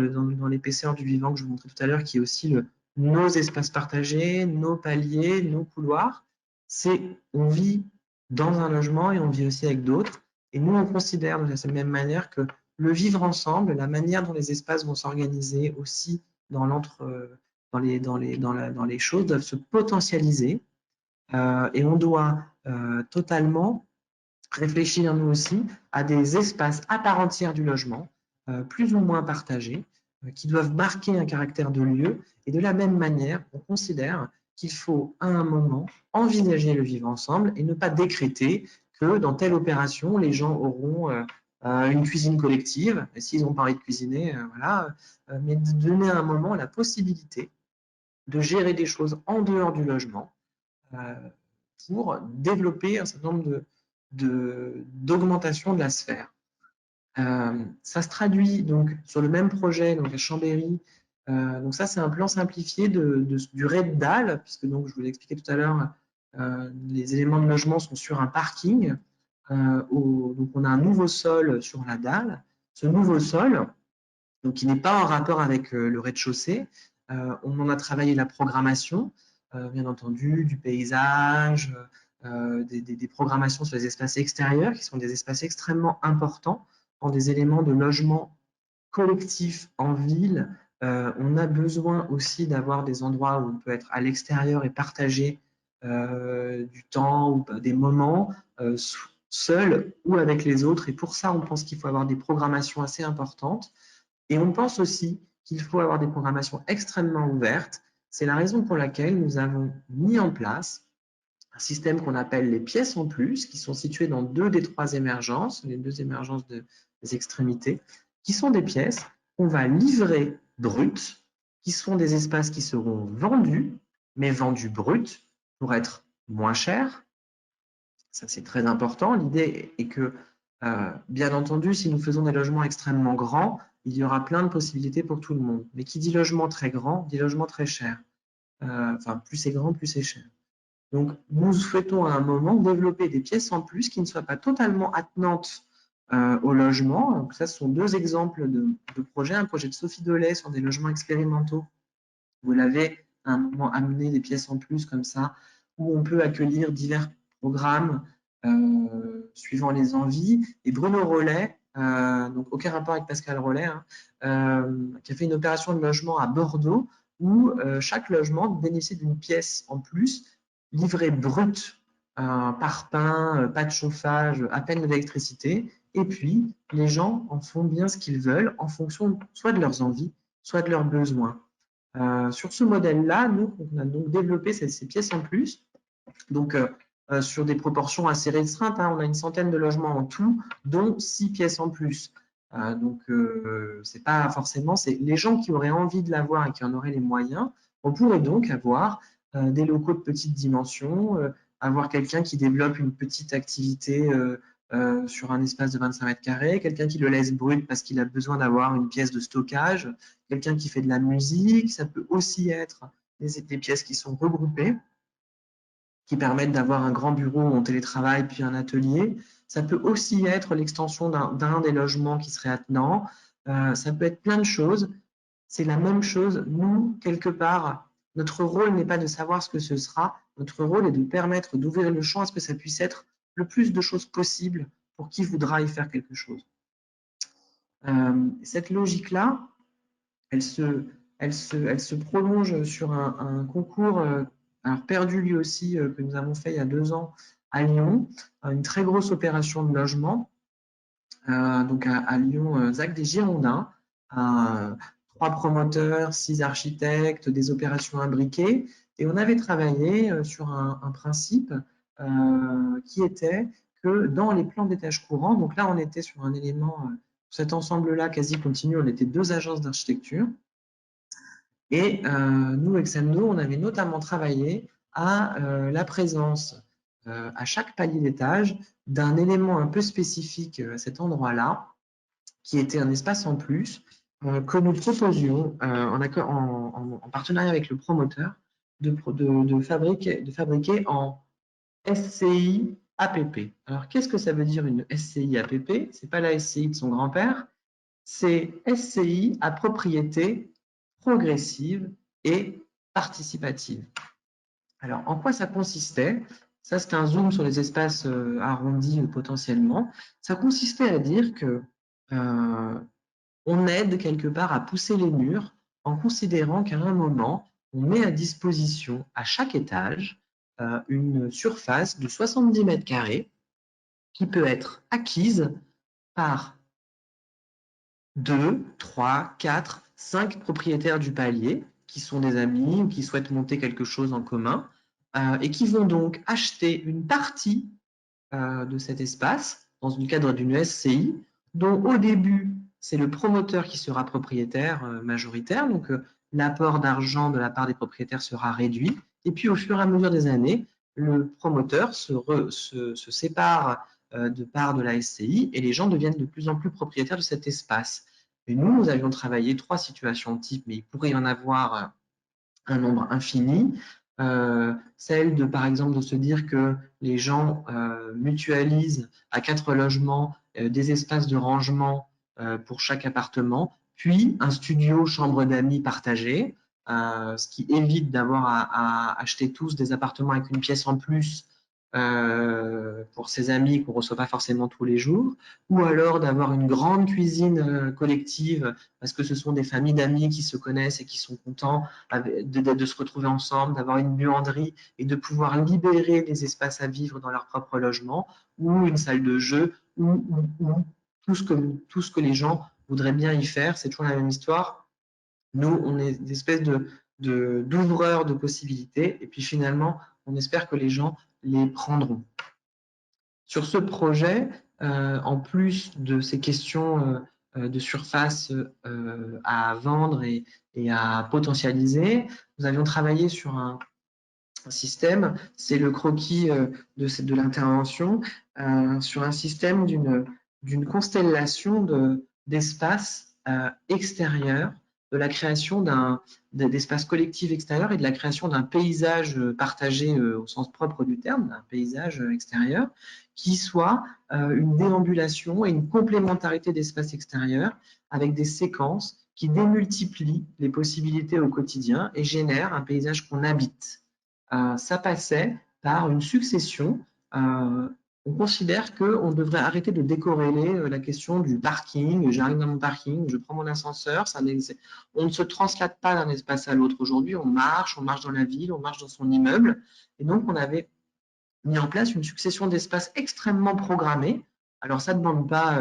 B: l'épaisseur du vivant que je vous montrais tout à l'heure, qui est aussi nos espaces partagés, nos paliers, nos couloirs. C'est on vit dans un logement et on vit aussi avec d'autres. Et nous, on considère de cette même manière que le vivre ensemble, la manière dont les espaces vont s'organiser aussi dans les choses, doivent se potentialiser. Et on doit totalement réfléchir nous aussi à des espaces à part entière du logement, plus ou moins partagés, qui doivent marquer un caractère de lieu. Et de la même manière, on considère qu'il faut à un moment envisager le vivre ensemble et ne pas décréter que dans telle opération, les gens auront une cuisine collective, et s'ils ont pas envie de cuisiner, voilà, mais de donner à un moment la possibilité de gérer des choses en dehors du logement, pour développer un certain nombre d'augmentation de la sphère. Ça se traduit donc sur le même projet, donc à Chambéry. Donc ça, c'est un plan simplifié du raid dalle, puisque donc je vous l'ai expliqué tout à l'heure, les éléments de logement sont sur un parking. Donc on a un nouveau sol sur la dalle. Ce nouveau sol, donc qui n'est pas en rapport avec le rez-de-chaussée. On en a travaillé la programmation, bien entendu, du paysage, des programmations sur les espaces extérieurs, qui sont des espaces extrêmement importants dans des éléments de logement collectif en ville. On a besoin aussi d'avoir des endroits où on peut être à l'extérieur et partager du temps ou des moments seul ou avec les autres. Et pour ça, on pense qu'il faut avoir des programmations assez importantes. Et on pense aussi qu'il faut avoir des programmations extrêmement ouvertes. C'est la raison pour laquelle nous avons mis en place un système qu'on appelle les pièces en plus, qui sont situées dans 2 des 3 émergences, les 2 émergences des extrémités, qui sont des pièces qu'on va livrer brutes, qui sont des espaces qui seront vendus, mais vendus bruts pour être moins chers. Ça, c'est très important. L'idée est que, bien entendu, si nous faisons des logements extrêmement grands, il y aura plein de possibilités pour tout le monde. Mais qui dit logement très grand, dit logement très cher. Enfin, plus c'est grand, plus c'est cher. Donc, nous souhaitons à un moment développer des pièces en plus qui ne soient pas totalement attenantes au logement. Donc, ça, ce sont 2 exemples de projets. Un projet de Sophie Dolay sur des logements expérimentaux. Vous l'avez à un moment amené des pièces en plus comme ça, où on peut accueillir divers programmes suivant les envies. Et Bruno Rollet, donc aucun rapport avec Pascal Rollet, qui a fait une opération de logement à Bordeaux, où chaque logement bénéficie d'une pièce en plus, livrée brute, par pain, pas de chauffage, à peine d'électricité. Et puis, les gens en font bien ce qu'ils veulent en fonction soit de leurs envies, soit de leurs besoins. Sur ce modèle-là, nous, on a donc développé ces pièces en plus, donc sur des proportions assez restreintes. On a une centaine de logements en tout, dont 6 pièces en plus. Donc, c'est pas forcément, c'est les gens qui auraient envie de l'avoir et qui en auraient les moyens. On pourrait donc avoir des locaux de petite dimension, avoir quelqu'un qui développe une petite activité sur un espace de 25 mètres carrés, quelqu'un qui le laisse brut parce qu'il a besoin d'avoir une pièce de stockage, quelqu'un qui fait de la musique. Ça peut aussi être des pièces qui sont regroupées, qui permettent d'avoir un grand bureau en télétravail puis un atelier. Ça peut aussi être l'extension d'un des logements qui serait attenant. Ça peut être plein de choses. C'est la même chose. Nous, quelque part, notre rôle n'est pas de savoir ce que ce sera. Notre rôle est de permettre d'ouvrir le champ à ce que ça puisse être le plus de choses possible pour qui voudra y faire quelque chose. Cette logique-là, elle se prolonge sur un concours alors perdu lui aussi, que nous avons fait il y a 2 ans à Lyon, une très grosse opération de logement. Donc à Lyon, ZAC des Girondins, 3 promoteurs, 6 architectes, des opérations imbriquées. Et on avait travaillé sur un principe qui était que dans les plans d'étage courant, donc là on était sur un élément, cet ensemble-là quasi continu, on était 2 agences d'architecture. Et nous, Examno, on avait notamment travaillé à la présence à chaque palier d'étage d'un élément un peu spécifique à cet endroit-là, qui était un espace en plus, que nous proposions en partenariat avec le promoteur de fabriquer en SCI APP. Alors, qu'est-ce que ça veut dire une SCI APP? Ce n'est pas la SCI de son grand-père, c'est SCI à propriété progressive et participative. Alors, en quoi ça consistait? Ça, c'est un zoom sur les espaces arrondis potentiellement. Ça consistait à dire que on aide quelque part à pousser les murs en considérant qu'à un moment, on met à disposition à chaque étage une surface de 70 mètres carrés qui peut être acquise par 2, 3, 4, 5 propriétaires du palier qui sont des amis ou qui souhaitent monter quelque chose en commun et qui vont donc acheter une partie de cet espace dans le cadre d'une SCI dont au début, c'est le promoteur qui sera propriétaire majoritaire, donc l'apport d'argent de la part des propriétaires sera réduit et puis au fur et à mesure des années, le promoteur se sépare de part de la SCI et les gens deviennent de plus en plus propriétaires de cet espace. Et nous avions travaillé 3 situations types, mais il pourrait y en avoir un nombre infini. Celle de, par exemple, de se dire que les gens mutualisent à 4 logements des espaces de rangement pour chaque appartement, puis un studio chambre d'amis partagé, ce qui évite d'avoir à acheter tous des appartements avec une pièce en plus pour ses amis qu'on ne reçoit pas forcément tous les jours, ou alors d'avoir une grande cuisine collective parce que ce sont des familles d'amis qui se connaissent et qui sont contents de se retrouver ensemble, d'avoir une buanderie et de pouvoir libérer des espaces à vivre dans leur propre logement, ou une salle de jeu, ou tout ce que les gens voudraient bien y faire. C'est toujours la même histoire. Nous, on est des espèces d'ouvreurs de possibilités, et puis finalement, on espère que les gens les prendront. Sur ce projet, en plus de ces questions de surface à vendre et à potentialiser, nous avions travaillé sur un système, c'est le croquis de l'intervention, sur un système d'une constellation d'espaces extérieurs, de la création d'espaces collectifs extérieurs et de la création d'un paysage partagé au sens propre du terme, d'un paysage extérieur, qui soit une déambulation et une complémentarité d'espaces extérieurs avec des séquences qui démultiplient les possibilités au quotidien et génèrent un paysage qu'on habite. Ça passait par une succession. On considère qu'on devrait arrêter de décorréler la question du parking. J'arrive dans mon parking, je prends mon ascenseur. On ne se translate pas d'un espace à l'autre aujourd'hui. On marche dans la ville, on marche dans son immeuble. Et donc, on avait mis en place une succession d'espaces extrêmement programmés. Alors, ça ne demande pas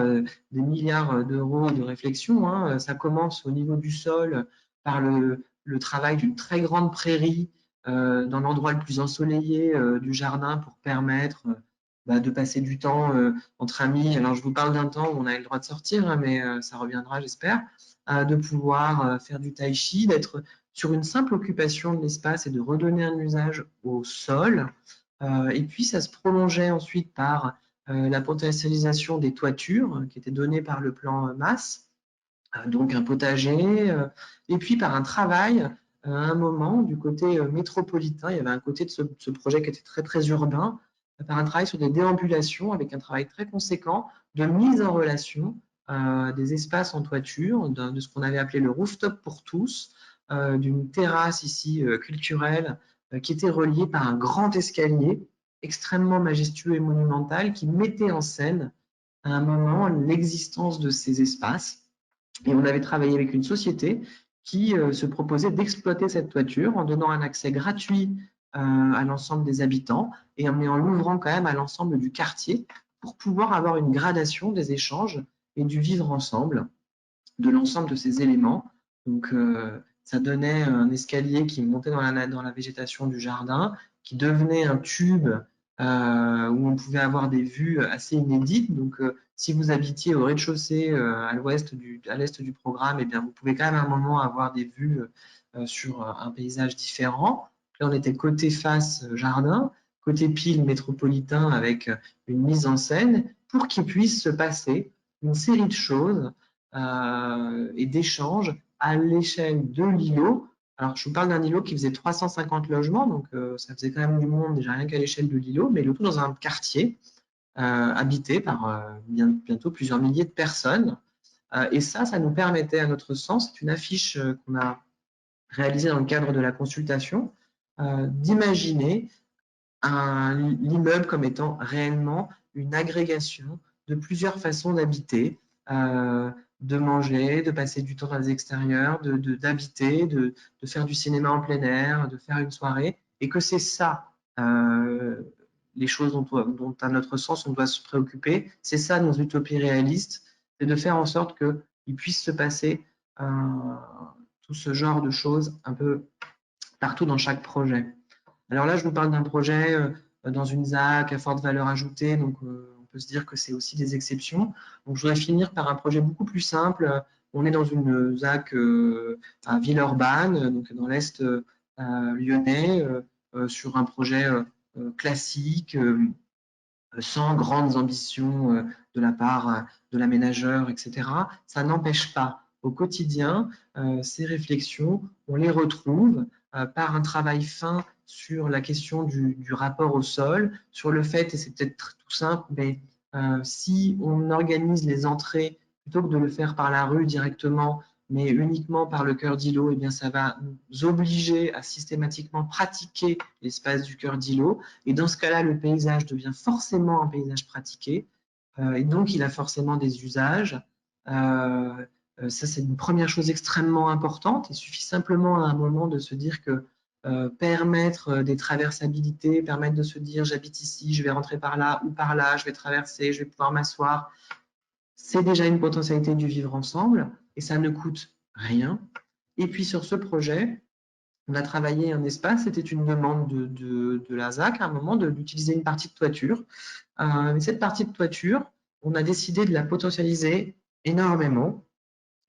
B: des milliards d'euros de réflexion, hein. Ça commence au niveau du sol par le travail d'une très grande prairie dans l'endroit le plus ensoleillé du jardin pour permettre de passer du temps entre amis. Alors, je vous parle d'un temps où on avait le droit de sortir, hein, mais ça reviendra, j'espère, de pouvoir faire du tai chi, d'être sur une simple occupation de l'espace et de redonner un usage au sol. Et puis, ça se prolongeait ensuite par la potentialisation des toitures qui étaient données par le plan Masse, donc un potager, et puis par un travail à un moment du côté métropolitain. Il y avait un côté de ce projet qui était très, très urbain, par un travail sur des déambulations avec un travail très conséquent de mise en relation des espaces en toiture, de ce qu'on avait appelé le rooftop pour tous, d'une terrasse ici culturelle qui était reliée par un grand escalier extrêmement majestueux et monumental qui mettait en scène à un moment l'existence de ces espaces. Et on avait travaillé avec une société qui se proposait d'exploiter cette toiture en donnant un accès gratuit à l'ensemble des habitants et en l'ouvrant quand même à l'ensemble du quartier pour pouvoir avoir une gradation des échanges et du vivre ensemble de l'ensemble de ces éléments. Donc, ça donnait un escalier qui montait dans la végétation du jardin, qui devenait un tube où on pouvait avoir des vues assez inédites. Donc, si vous habitiez au rez-de-chaussée à l'est du programme, eh bien, vous pouvez quand même à un moment avoir des vues sur un paysage différent. Là, on était côté face jardin, côté pile métropolitain avec une mise en scène pour qu'il puisse se passer une série de choses et d'échanges à l'échelle de l'îlot. Alors, je vous parle d'un îlot qui faisait 350 logements, donc ça faisait quand même du monde, déjà rien qu'à l'échelle de l'îlot, mais le tout dans un quartier habité par bientôt plusieurs milliers de personnes. Et ça nous permettait, à notre sens, c'est une affiche qu'on a réalisée dans le cadre de la consultation, d'imaginer l'immeuble comme étant réellement une agrégation de plusieurs façons d'habiter, de manger, de passer du temps dans les extérieurs, d'habiter, de faire du cinéma en plein air, de faire une soirée, et que c'est ça les choses dont à notre sens on doit se préoccuper, c'est ça nos utopies réalistes, c'est de faire en sorte qu'il puisse se passer tout ce genre de choses un peu partout dans chaque projet. Alors là, je vous parle d'un projet dans une ZAC à forte valeur ajoutée, donc on peut se dire que c'est aussi des exceptions. Donc je voudrais finir par un projet beaucoup plus simple. On est dans une ZAC à Villeurbanne, donc dans l'Est lyonnais, sur un projet classique, sans grandes ambitions de la part de l'aménageur, etc. Ça n'empêche pas au quotidien, ces réflexions, on les retrouve par un travail fin sur la question du rapport au sol, sur le fait, et c'est peut-être tout simple, mais si on organise les entrées, plutôt que de le faire par la rue directement, mais uniquement par le cœur d'îlot, eh bien, ça va nous obliger à systématiquement pratiquer l'espace du cœur d'îlot. Et dans ce cas-là, le paysage devient forcément un paysage pratiqué. Et donc, il a forcément des usages. Ça, c'est une première chose extrêmement importante. Il suffit simplement à un moment de se dire que permettre des traversabilités, permettre de se dire j'habite ici, je vais rentrer par là ou par là, je vais traverser, je vais pouvoir m'asseoir. C'est déjà une potentialité du vivre ensemble et ça ne coûte rien. Et puis sur ce projet, on a travaillé un espace, c'était une demande de la ZAC à un moment d'utiliser une partie de toiture. Mais cette partie de toiture, on a décidé de la potentialiser énormément,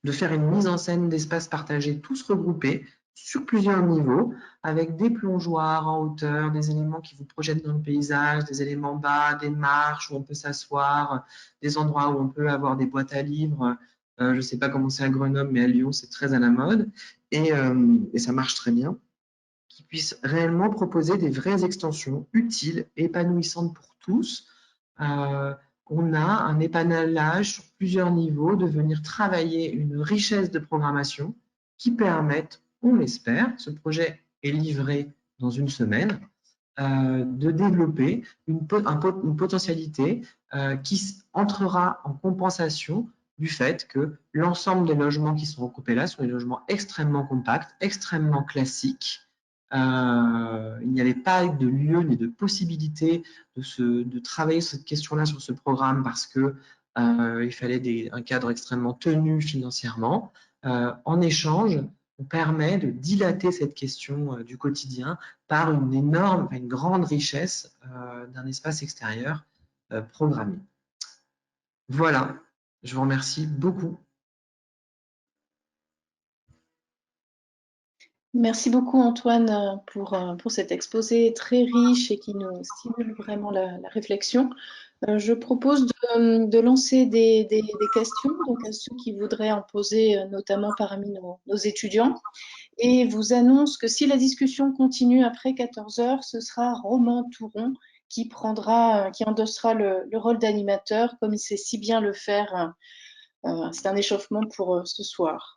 B: de faire une mise en scène d'espaces partagés tous regroupés sur plusieurs niveaux, avec des plongeoires en hauteur, des éléments qui vous projettent dans le paysage, des éléments bas, des marches où on peut s'asseoir, des endroits où on peut avoir des boîtes à livres. Je ne sais pas comment c'est à Grenoble, mais à Lyon, c'est très à la mode et ça marche très bien. Qui puisse réellement proposer des vraies extensions utiles, épanouissantes pour tous. On a un épanelage sur plusieurs niveaux de venir travailler une richesse de programmation qui permettent, on l'espère, ce projet est livré dans une semaine, de développer une potentialité qui entrera en compensation du fait que l'ensemble des logements qui sont occupés là sont des logements extrêmement compacts, extrêmement classiques. Il n'y avait pas de lieu ni de possibilité de travailler cette question-là sur ce programme parce que il fallait un cadre extrêmement tenu financièrement. En échange, on permet de dilater cette question du quotidien par une grande richesse d'un espace extérieur programmé. Voilà, je vous remercie beaucoup.
A: Merci beaucoup Antoine pour cet exposé très riche et qui nous stimule vraiment la réflexion. Je propose de lancer des questions, donc à ceux qui voudraient en poser, notamment parmi nos étudiants. Et vous annonce que si la discussion continue après 14 heures, ce sera Romain Touron qui endossera le rôle d'animateur, comme il sait si bien le faire. C'est un échauffement pour ce soir.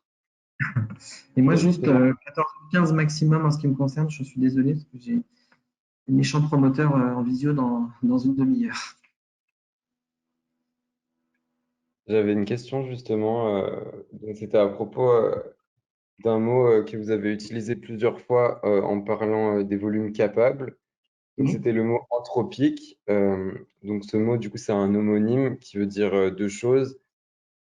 B: Et moi, juste 14h15 maximum en ce qui me concerne, je suis désolé parce que j'ai un méchant promoteur en visio dans une demi-heure.
C: J'avais une question justement, donc c'était à propos d'un mot que vous avez utilisé plusieurs fois en parlant des volumes capables. Donc c'était le mot anthropique. Donc ce mot, du coup, c'est un homonyme qui veut dire deux choses.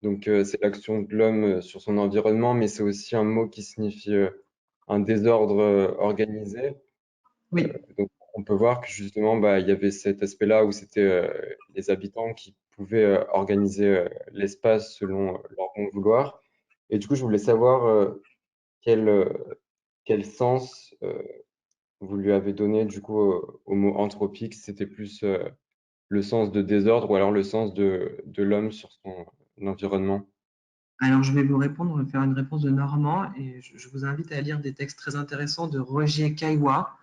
C: Donc c'est l'action de l'homme sur son environnement, mais c'est aussi un mot qui signifie un désordre organisé.
B: Oui.
C: Donc on peut voir que justement, bah, il y avait cet aspect-là où c'était les habitants qui pouvaient organiser l'espace selon leur bon vouloir. Et du coup, je voulais savoir quel, euh, quel sens vous lui avez donné du coup au mot anthropique. C'était plus le sens de désordre ou alors le sens de l'homme sur son environnement.
B: Alors, je vais vous répondre, faire une réponse de Normand et je vous invite à lire des textes très intéressants de Roger Caillois,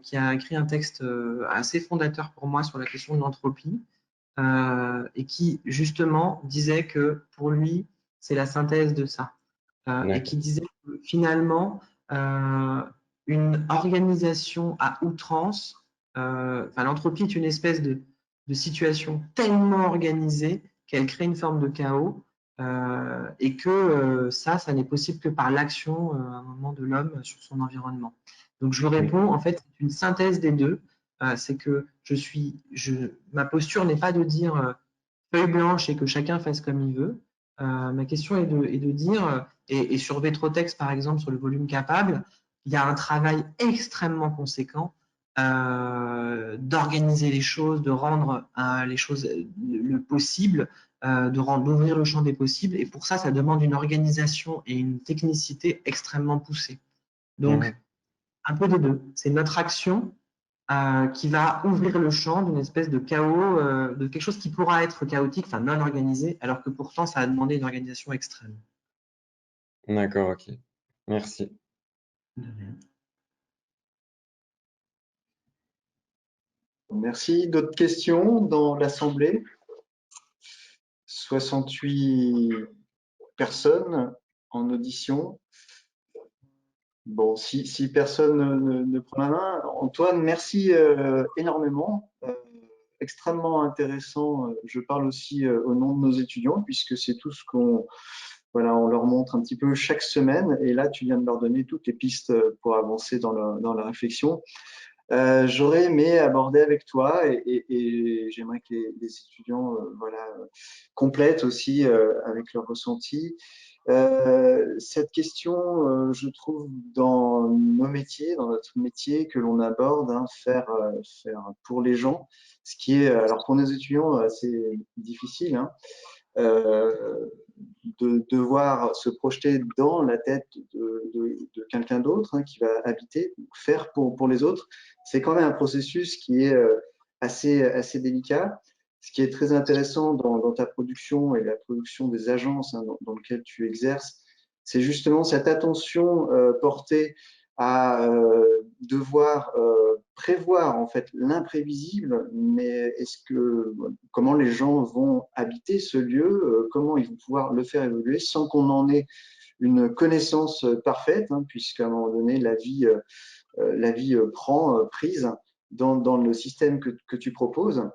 B: qui a écrit un texte assez fondateur pour moi sur la question de l'entropie et qui, justement, disait que pour lui, c'est la synthèse de ça. Et qui disait que finalement, une organisation à outrance, l'entropie est une espèce de situation tellement organisée qu'elle crée une forme de chaos et que ça n'est possible que par l'action à un moment de l'homme sur son environnement. Donc je vous réponds, en fait, c'est une synthèse des deux. C'est que ma posture n'est pas de dire feuille blanche et que chacun fasse comme il veut. Ma question est de dire, et sur Vetrotex par exemple, sur le volume capable, il y a un travail extrêmement conséquent d'organiser les choses, de rendre les choses le possible, d'ouvrir le champ des possibles. Et pour ça, ça demande une organisation et une technicité extrêmement poussée. Donc, un peu des deux. C'est notre action qui va ouvrir le champ d'une espèce de chaos, de quelque chose qui pourra être chaotique, enfin non organisé, alors que pourtant ça a demandé une organisation extrême.
C: D'accord, ok. Merci.
D: Merci. D'autres questions dans l'Assemblée? 68 personnes. en audition? Bon, si personne ne prend la main, Antoine, merci énormément. Extrêmement intéressant. Je parle aussi au nom de nos étudiants, puisque c'est tout ce qu'on voilà, on leur montre un petit peu chaque semaine. Et là, tu viens de leur donner toutes les pistes pour avancer dans la réflexion. J'aurais aimé aborder avec toi et j'aimerais que les étudiants voilà, complètent aussi avec leur ressenti. Cette question, je trouve, dans nos métiers, dans notre métier que l'on aborde, hein, faire pour les gens, ce qui est, alors pour nos étudiants, assez difficile, hein, euh, de devoir se projeter dans la tête de quelqu'un d'autre hein, qui va habiter, faire pour les autres. C'est quand même un processus qui est assez délicat. Ce qui est très intéressant dans ta production et la production des agences hein, dans lesquelles tu exerces, c'est justement cette attention portée à devoir prévoir en fait l'imprévisible, mais comment les gens vont habiter ce lieu, comment ils vont pouvoir le faire évoluer sans qu'on en ait une connaissance parfaite, hein, puisqu'à un moment donné la vie prend prise dans le système que tu proposes.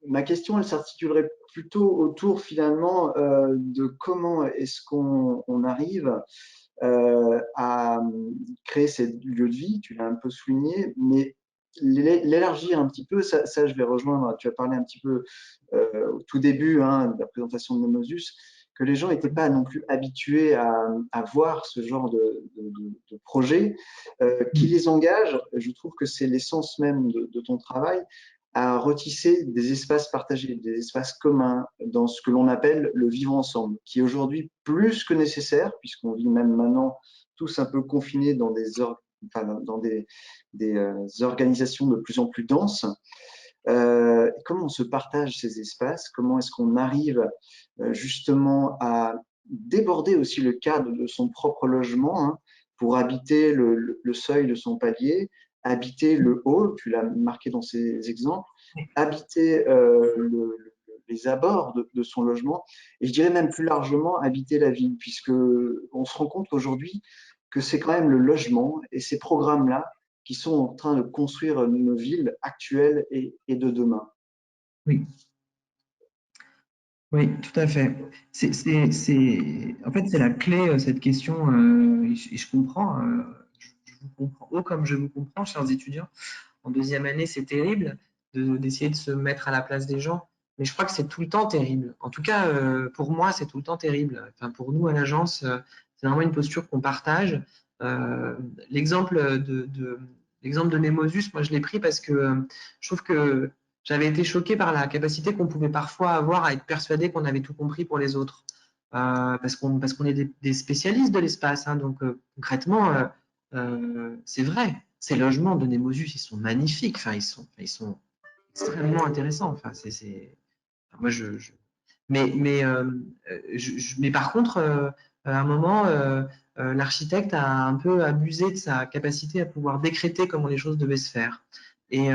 D: Ma question, elle s'articulerait plutôt autour finalement de comment est-ce qu'on arrive à créer ces lieux de vie, tu l'as un peu souligné, mais l'élargir un petit peu, ça, je vais rejoindre, tu as parlé un petit peu au tout début hein, de la présentation de Nemosus, que les gens n'étaient pas non plus habitués à voir ce genre de projet qui les engage. Je trouve que c'est l'essence même de ton travail, à retisser des espaces partagés, des espaces communs dans ce que l'on appelle le vivre ensemble, qui est aujourd'hui plus que nécessaire, puisqu'on vit même maintenant tous un peu confinés dans des organisations de plus en plus denses. Comment on se partage ces espaces? Comment est-ce qu'on arrive justement à déborder aussi le cadre de son propre logement hein, pour habiter le seuil de son palier, habiter le hall, tu l'as marqué dans ces exemples, habiter les abords de son logement, et je dirais même plus largement habiter la ville, puisque on se rend compte aujourd'hui que c'est quand même le logement et ces programmes-là qui sont en train de construire nos villes actuelles et de demain.
B: Oui. Oui, tout à fait. En fait, c'est la clé, cette question, et je comprends, je vous comprends, oh, comme je vous comprends, chers étudiants. En deuxième année, c'est terrible d'essayer de se mettre à la place des gens, mais je crois que c'est tout le temps terrible. En tout cas, pour moi, c'est tout le temps terrible. Enfin, pour nous, à l'agence, c'est vraiment une posture qu'on partage. Euh, l'exemple l'exemple de Nemosus, moi, je l'ai pris parce que je trouve que j'avais été choquée par la capacité qu'on pouvait parfois avoir à être persuadé qu'on avait tout compris pour les autres. Parce qu'on est des spécialistes de l'espace. Hein, donc, concrètement, c'est vrai. Ces logements de Nemosus, ils sont magnifiques. Enfin, ils sont extrêmement intéressants. Enfin, moi, mais par contre, à un moment, l'architecte a un peu abusé de sa capacité à pouvoir décréter comment les choses devaient se faire. Et,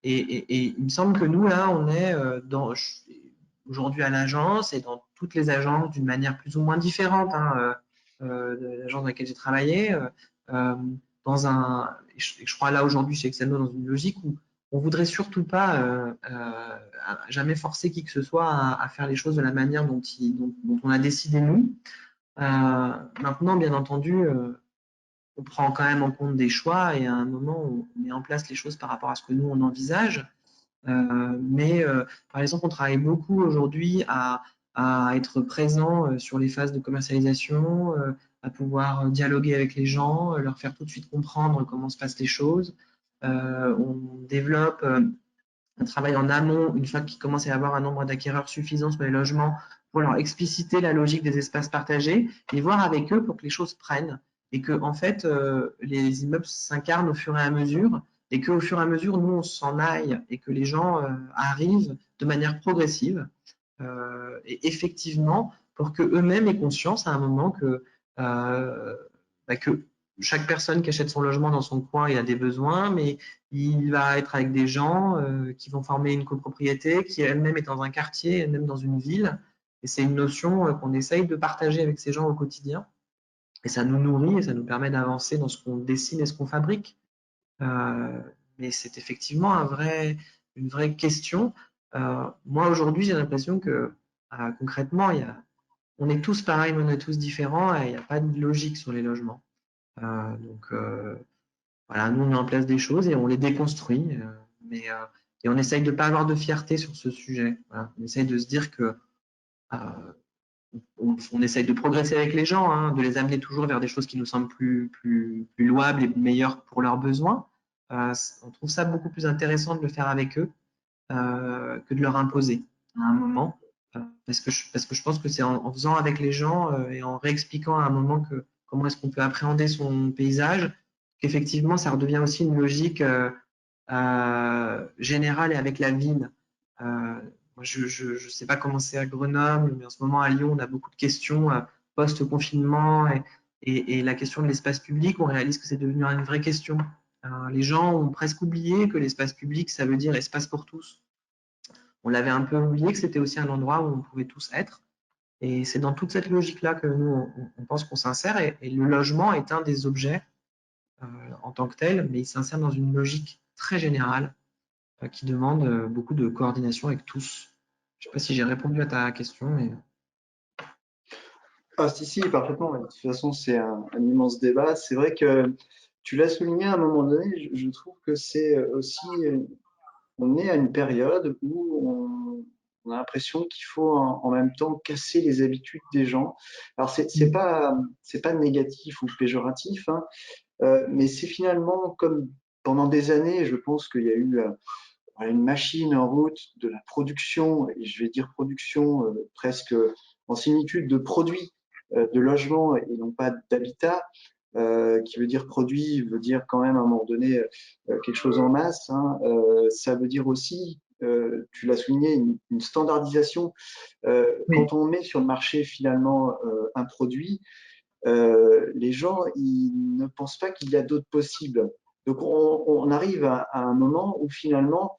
B: il me semble que nous, là, on est aujourd'hui à l'agence et dans toutes les agences d'une manière plus ou moins différente, hein, de l'agence dans laquelle j'ai travaillé, je crois là aujourd'hui chez Excelno dans une logique où on voudrait surtout pas jamais forcer qui que ce soit à faire les choses de la manière dont on a décidé nous. Maintenant, bien entendu, on prend quand même en compte des choix et à un moment, on met en place les choses par rapport à ce que nous, on envisage. Par exemple, on travaille beaucoup aujourd'hui à être présent sur les phases de commercialisation, à pouvoir dialoguer avec les gens, leur faire tout de suite comprendre comment se passent les choses. On développe un travail en amont, une fois qu'il commence à y avoir un nombre d'acquéreurs suffisant sur les logements, pour leur expliciter la logique des espaces partagés et voir avec eux pour que les choses prennent et que, en fait, les immeubles s'incarnent au fur et à mesure et qu'au fur et à mesure, nous, on s'en aille et que les gens arrivent de manière progressive et effectivement pour qu'eux-mêmes aient conscience à un moment que chaque personne qui achète son logement dans son coin, il a des besoins, mais il va être avec des gens qui vont former une copropriété qui elle-même est dans un quartier, elle-même dans une ville. Et c'est une notion qu'on essaye de partager avec ces gens au quotidien. Et ça nous nourrit et ça nous permet d'avancer dans ce qu'on dessine et ce qu'on fabrique. Mais c'est effectivement une vraie question. Moi, aujourd'hui, j'ai l'impression que concrètement, on est tous pareils, mais on est tous différents et il n'y a pas de logique sur les logements. Voilà, nous, on met en place des choses et on les déconstruit. Et on essaye de ne pas avoir de fierté sur ce sujet. Voilà. On essaye de se dire que on essaye de progresser avec les gens, hein, de les amener toujours vers des choses qui nous semblent plus louables et meilleures pour leurs besoins. On trouve ça beaucoup plus intéressant de le faire avec eux que de leur imposer à un moment. Parce que je pense que c'est en faisant avec les gens et en réexpliquant à un moment comment est-ce qu'on peut appréhender son paysage, qu'effectivement, ça redevient aussi une logique générale et avec la ville. Je ne sais pas comment c'est à Grenoble, mais en ce moment à Lyon, on a beaucoup de questions post-confinement et la question de l'espace public, on réalise que c'est devenu une vraie question. Les gens ont presque oublié que l'espace public, ça veut dire espace pour tous. On l'avait un peu oublié que c'était aussi un endroit où on pouvait tous être. Et c'est dans toute cette logique-là que nous, on pense qu'on s'insère. Et le logement est un des objets en tant que tel, mais il s'insère dans une logique très générale qui demande beaucoup de coordination avec tous. Je ne sais pas si j'ai répondu à ta question, mais…
D: Ah, si, parfaitement. De toute façon, c'est un immense débat. C'est vrai que tu l'as souligné à un moment donné, je trouve que c'est aussi, on est à une période où on a l'impression qu'il faut en même temps casser les habitudes des gens. Alors, c'est pas négatif ou péjoratif, hein, mais c'est finalement comme pendant des années, je pense qu'il y a eu une machine en route de la production, et je vais dire production presque en similitude de produits de logement et non pas d'habitat, qui veut dire produit, veut dire quand même à un moment donné quelque chose en masse. Hein. Ça veut dire aussi, tu l'as souligné, une standardisation.
B: Oui.
D: Quand on met sur le marché finalement un produit, les gens ils ne pensent pas qu'il y a d'autres possibles. Donc on arrive à un moment où finalement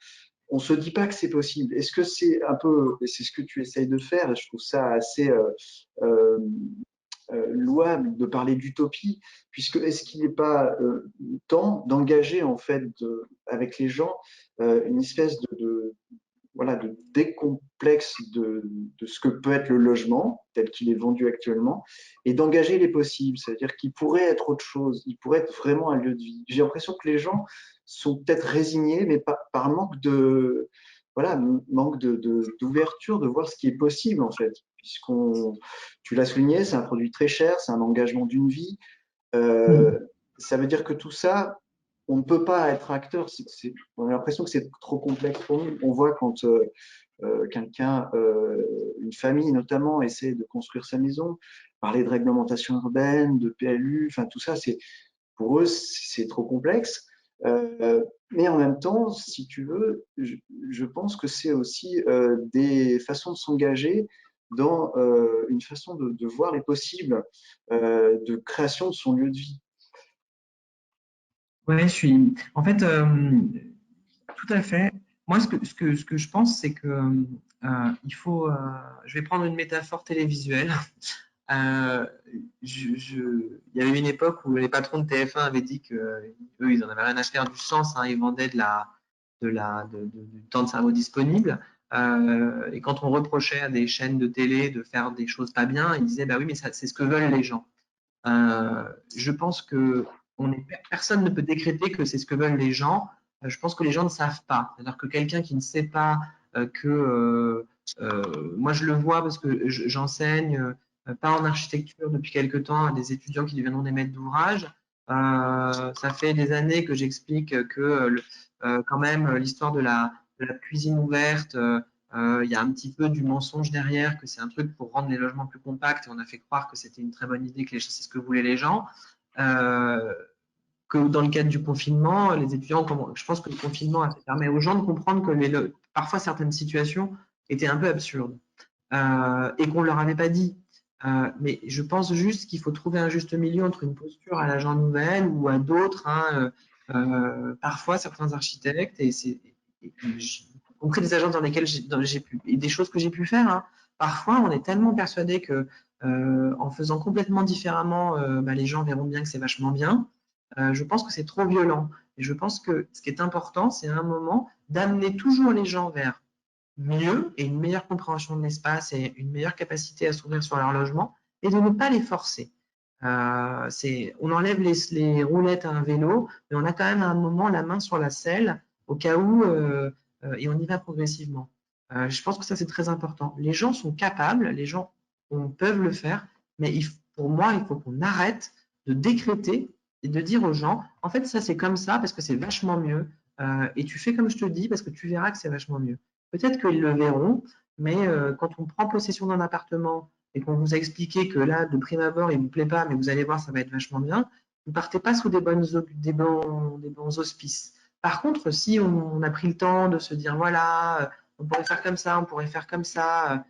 D: on se dit pas que c'est possible. Est-ce que c'est un peu, et c'est ce que tu essayes de faire, et je trouve ça assez euh, louable de parler d'utopie, puisque est-ce qu'il n'est pas temps d'engager en fait avec les gens une espèce voilà, de décomplexe de ce que peut être le logement tel qu'il est vendu actuellement et d'engager les possibles, c'est-à-dire qu'il pourrait être autre chose, il pourrait être vraiment un lieu de vie. J'ai l'impression que les gens sont peut-être résignés, mais par manque de voilà, manque d'ouverture, de voir ce qui est possible en fait, tu l'as souligné, c'est un produit très cher, c'est un engagement d'une vie. Ça veut dire que tout ça, on ne peut pas être acteur. On a l'impression que c'est trop complexe pour nous. On voit quand quelqu'un, une famille notamment, essaie de construire sa maison, parler de réglementation urbaine, de PLU, enfin tout ça, pour eux, c'est trop complexe. Mais en même temps, si tu veux, je pense que c'est aussi des façons de s'engager dans une façon de voir les possibles de création de son lieu de vie.
B: Ouais, En fait, tout à fait. Moi, ce que je pense, c'est que il faut. Je vais prendre une métaphore télévisuelle. Euh, il y avait une époque où les patrons de TF1 avaient dit que eux, ils en avaient rien à faire du sens. Hein, ils vendaient du temps de cerveau disponible. Et quand on reprochait à des chaînes de télé de faire des choses pas bien, ils disaient bah oui, mais c'est ce que veulent les gens. Je pense que personne ne peut décréter que c'est ce que veulent les gens. Je pense que les gens ne savent pas. C'est-à-dire que quelqu'un qui ne sait pas moi je le vois parce que j'enseigne pas en architecture depuis quelque temps à des étudiants qui deviendront des maîtres d'ouvrage. Ça fait des années que j'explique que quand même l'histoire de la cuisine ouverte, il y a un petit peu du mensonge derrière, que c'est un truc pour rendre les logements plus compacts et on a fait croire que c'était une très bonne idée, que c'est ce que voulaient les gens. Que dans le cadre du confinement, les étudiants, je pense que le confinement permet aux gens de comprendre que parfois certaines situations étaient un peu absurdes et qu'on ne leur avait pas dit. Mais je pense juste qu'il faut trouver un juste milieu entre une posture à l'agent nouvelle ou à d'autres. Hein, parfois, certains architectes, y compris des agences dans lesquelles j'ai pu, et des choses que j'ai pu faire, hein, parfois, on est tellement persuadé que en faisant complètement différemment, les gens verront bien que c'est vachement bien. Je pense que c'est trop violent. Et je pense que ce qui est important, c'est à un moment d'amener toujours les gens vers mieux et une meilleure compréhension de l'espace et une meilleure capacité à s'ouvrir sur leur logement et de ne pas les forcer. On enlève les roulettes à un vélo, mais on a quand même à un moment la main sur la selle au cas où et on y va progressivement. Je pense que ça, c'est très important. Les gens sont capables, les gens peuvent le faire, mais pour moi, il faut qu'on arrête de décréter et de dire aux gens, en fait, ça, c'est comme ça parce que c'est vachement mieux. Et tu fais comme je te dis parce que tu verras que c'est vachement mieux. Peut-être qu'ils le verront, mais quand on prend possession d'un appartement et qu'on vous a expliqué que là, de prime abord, il ne vous plaît pas, mais vous allez voir, ça va être vachement bien, vous ne partez pas sous des bons auspices. Par contre, si on a pris le temps de se dire, voilà, on pourrait faire comme ça, on pourrait faire comme ça,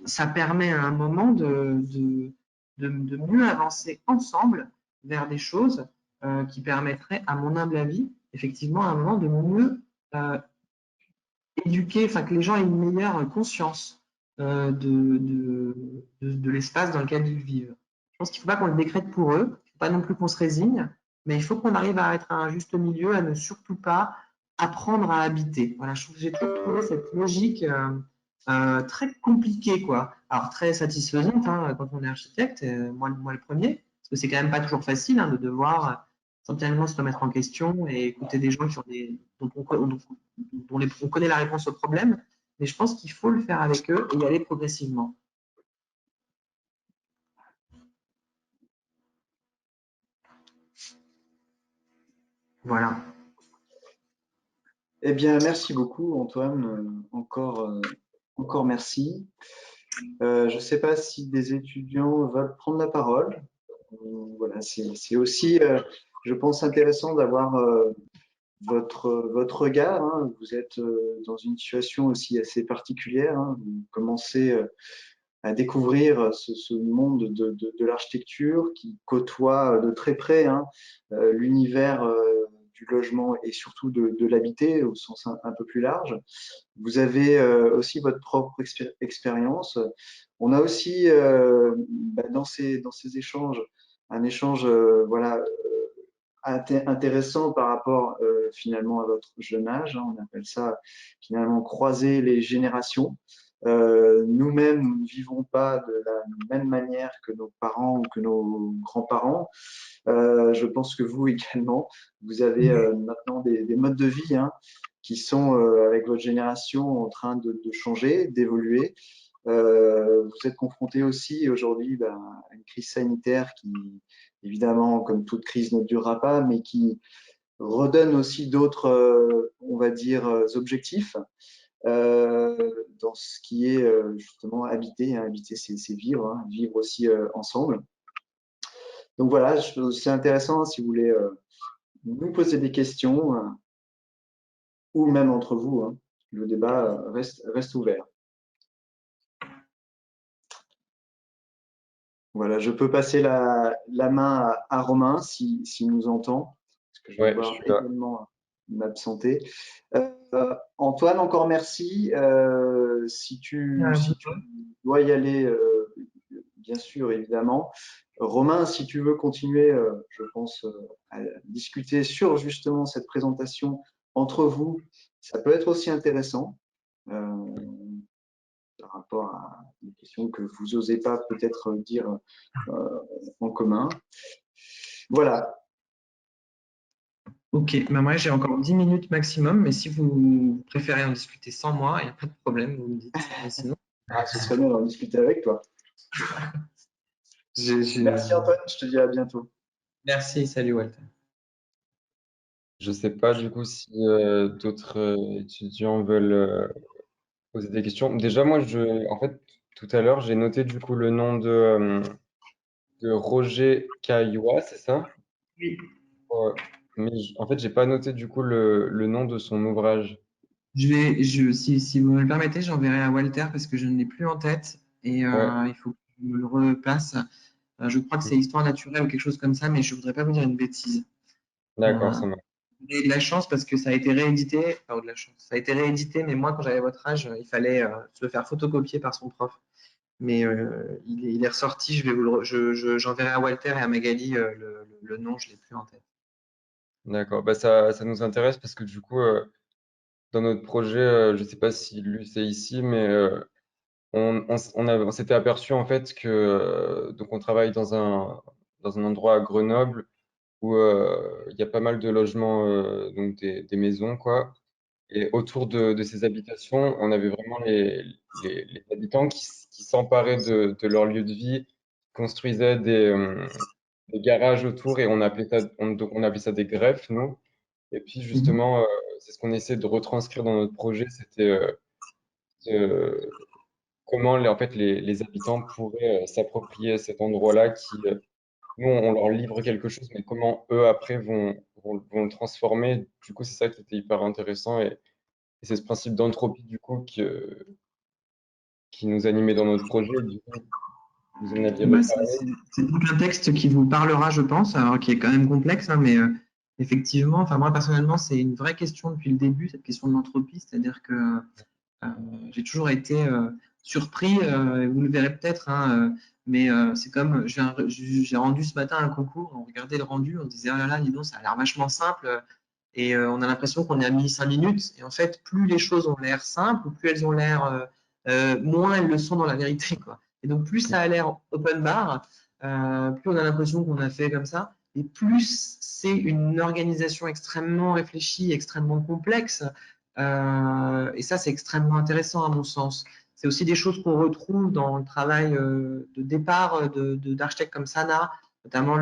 B: ça permet à un moment de mieux avancer ensemble vers des choses qui permettraient, à mon humble avis, effectivement, à un moment de mieux éduquer, enfin que les gens aient une meilleure conscience de l'espace dans lequel ils vivent. Je pense qu'il ne faut pas qu'on le décrète pour eux, il ne faut pas non plus qu'on se résigne, mais il faut qu'on arrive à être à un juste milieu, à ne surtout pas apprendre à habiter. Voilà, j'ai trouvé cette logique très compliquée, quoi. Alors très satisfaisante hein, quand on est architecte, moi le premier, parce que c'est quand même pas toujours facile hein, de devoir spontanément se remettre en question et écouter des gens qui ont dont on connaît la réponse au problème, mais je pense qu'il faut le faire avec eux et y aller progressivement. Voilà.
D: Eh bien, merci beaucoup, Antoine. Encore merci. Je ne sais pas si des étudiants veulent prendre la parole. Voilà, c'est aussi, je pense, intéressant d'avoir votre regard. Hein. Vous êtes dans une situation aussi assez particulière. Hein. Vous commencez à découvrir ce monde de l'architecture qui côtoie de très près hein, l'univers du logement et surtout de l'habiter au sens un peu plus large. Vous avez aussi votre propre expérience. On a aussi dans ces échanges un échange voilà intéressant par rapport finalement à votre jeune âge. Hein. On appelle ça finalement croiser les générations. Nous-mêmes, nous ne vivons pas de la même manière que nos parents ou que nos grands-parents. Je pense que vous également, vous avez maintenant des modes de vie hein, qui sont, avec votre génération, en train de changer, d'évoluer. Vous êtes confronté aussi aujourd'hui à une crise sanitaire qui, évidemment, comme toute crise, ne durera pas, mais qui redonne aussi d'autres, on va dire, objectifs dans ce qui est justement habiter. Hein. Habiter, c'est vivre, hein, vivre aussi ensemble. Donc voilà, c'est intéressant si vous voulez nous poser des questions ou même entre vous. Hein. Le débat reste ouvert. Voilà, je peux passer la main à Romain s'il nous entend, parce que je vais
C: Ouais, je
D: devoir
C: suis là.
D: également m'absenter. Antoine, encore merci. Si tu dois y aller, bien sûr, évidemment. Romain, si tu veux continuer, je pense, à discuter sur justement cette présentation entre vous, ça peut être aussi intéressant. Par rapport à des questions que vous n'osez pas peut-être dire en commun. Voilà.
B: Ok, moi j'ai encore 10 minutes maximum, mais si vous préférez en discuter sans moi, il n'y a pas de problème, vous me dites. Mais sinon,
D: Ce serait bien d'en discuter avec toi. Merci Antoine, je te dis à bientôt.
B: Merci, salut Walter.
C: Je sais pas du coup si d'autres étudiants veulent poser des questions. Déjà, moi, en fait, tout à l'heure, j'ai noté du coup le nom de Roger Caillois, c'est ça?
B: Oui.
C: Ouais. Mais en fait, j'ai pas noté du coup le nom de son ouvrage.
B: Si vous me le permettez, j'enverrai à Walter parce que je ne l'ai plus en tête et
C: Ouais.
B: il faut que je me le repasse. Je crois que c'est Histoire naturelle ou quelque chose comme ça, mais je voudrais pas vous dire une bêtise.
C: D'accord, ça marche.
B: avez de la chance parce que ça a été réédité. Enfin, de la chance. Ça a été réédité, mais moi, quand j'avais votre âge, il fallait se le faire photocopier par son prof. Mais il est ressorti. J'enverrai à Walter et à Magali le nom, je l'ai plus en tête.
C: D'accord. Bah, ça nous intéresse parce que du coup, dans notre projet, je ne sais pas si Luce est ici, mais on s'était aperçu en fait que donc on travaille dans un endroit à Grenoble où il y a pas mal de logements, donc des maisons, quoi. Et autour de ces habitations, on avait vraiment les habitants qui s'emparaient de leur lieu de vie, construisaient des garages autour et donc on appelait ça des greffes, nous. Et puis
B: Mhm.
C: justement, c'est ce qu'on essaie de retranscrire dans notre projet, c'était euh, comment en fait, les habitants pourraient s'approprier cet endroit-là qui, nous, on leur livre quelque chose, mais comment eux, après, vont le transformer. Du coup, c'est ça qui était hyper intéressant et c'est ce principe d'entropie, du coup, qui nous animait dans notre projet. Et du coup, vous en aviez
B: Ouais,
C: reparlé.
B: c'est tout un texte qui vous parlera, je pense, alors qui est quand même complexe, hein, mais effectivement, enfin moi personnellement, c'est une vraie question depuis le début, cette question de l'entropie, c'est-à-dire que euh, j'ai toujours été surpris, vous le verrez peut-être, hein, mais c'est comme j'ai rendu ce matin un concours, on regardait le rendu, on disait oh là là, dis donc, ça a l'air vachement simple, et on a l'impression qu'on a mis 5 minutes, et en fait, plus les choses ont l'air simples, ou plus elles ont l'air, moins elles le sont dans la vérité, quoi. Et donc, plus ça a l'air open bar, plus on a l'impression qu'on a fait comme ça, et plus c'est une organisation extrêmement réfléchie, extrêmement complexe. Et ça, c'est extrêmement intéressant à mon sens. C'est aussi des choses qu'on retrouve dans le travail de départ d'architectes comme Sana, notamment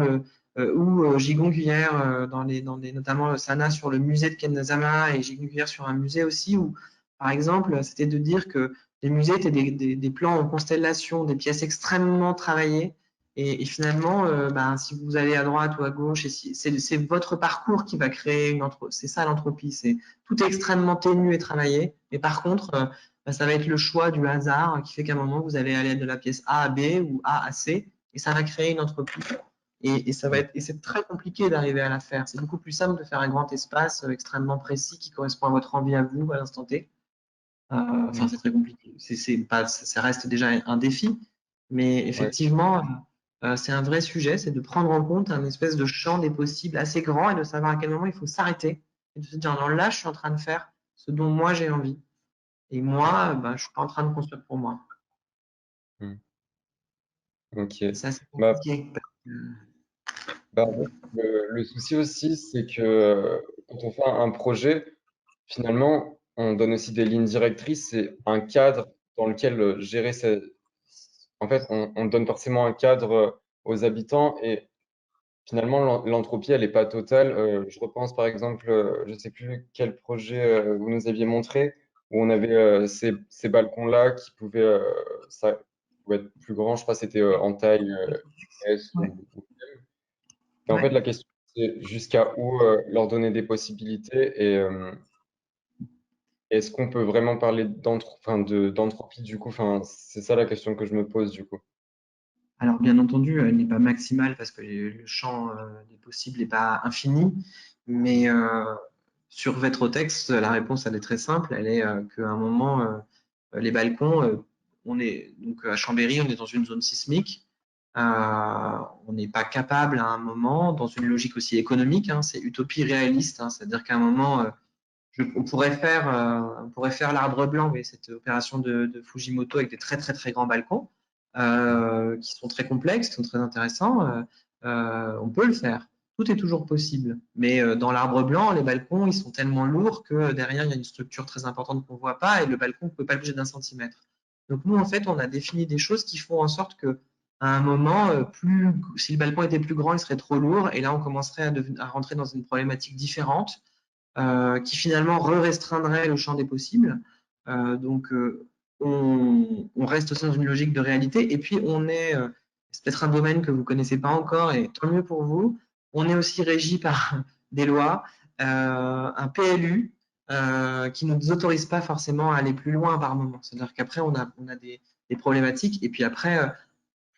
B: ou Gigon Cuillère, notamment Sana sur le musée de Ken-Nazama et Gigon Cuillère sur un musée aussi, où, par exemple, c'était de dire que les musées étaient des plans en constellation, des pièces extrêmement travaillées. Et finalement, si vous allez à droite ou à gauche, c'est votre parcours qui va créer une entropie. C'est ça l'entropie. Tout est extrêmement ténu et travaillé. Mais par contre, ça va être le choix du hasard qui fait qu'à un moment, vous allez aller de la pièce A à B ou A à C, et ça va créer une entropie. Et c'est très compliqué d'arriver à la faire. C'est beaucoup plus simple de faire un grand espace extrêmement précis qui correspond à votre envie à vous à l'instant T. Enfin, c'est très compliqué. Ça reste déjà un défi, mais
C: Ouais.
B: effectivement, c'est un vrai sujet, c'est de prendre en compte un espèce de champ des possibles assez grand et de savoir à quel moment il faut s'arrêter et de se dire non, là, je suis en train de faire ce dont moi j'ai envie. Et moi, je suis pas en train de construire pour moi.
C: Mm. Ok.
B: C'est assez
C: Bah,
B: compliqué.
C: en fait, le souci aussi, c'est que quand on fait un projet, finalement, on donne aussi des lignes directrices et un cadre dans lequel gérer En fait, on donne forcément un cadre aux habitants et finalement, l'entropie, elle n'est pas totale. Je repense par exemple, je ne sais plus quel projet vous nous aviez montré, où on avait ces balcons-là qui ça pouvait être plus grand. Je crois que c'était en taille S
B: Ouais.
C: ou et en fait,
B: Ouais.
C: la question, c'est jusqu'à où leur donner des possibilités et est-ce qu'on peut vraiment parler d'entropie du coup? Enfin, c'est ça la question que je me pose du coup.
B: Alors, bien entendu, elle n'est pas maximale parce que le champ des possibles n'est pas infini, mais sur Vetrotex, la réponse, elle est très simple. Elle est qu'à un moment, les balcons, on est donc à Chambéry, on est dans une zone sismique. On n'est pas capable à un moment, dans une logique aussi économique, hein, c'est utopie réaliste, hein, c'est-à-dire qu'à un moment, on pourrait faire l'arbre blanc, mais cette opération de Fujimoto avec des très très très grands balcons qui sont très complexes, qui sont très intéressants. On peut le faire. Tout est toujours possible. Mais dans l'arbre blanc, les balcons, ils sont tellement lourds que derrière, il y a une structure très importante qu'on ne voit pas et le balcon ne peut pas bouger d'1 centimètre. Donc nous, en fait, on a défini des choses qui font en sorte que à un moment, si le balcon était plus grand, il serait trop lourd. Et là, on commencerait à rentrer dans une problématique différente qui finalement restreindrait le champ des possibles. Donc, on reste aussi dans une logique de réalité. Et puis, c'est peut-être un domaine que vous ne connaissez pas encore, et tant mieux pour vous, on est aussi régi par des lois, un PLU qui ne nous autorise pas forcément à aller plus loin par moment. C'est-à-dire qu'après, on a des problématiques. Et puis après,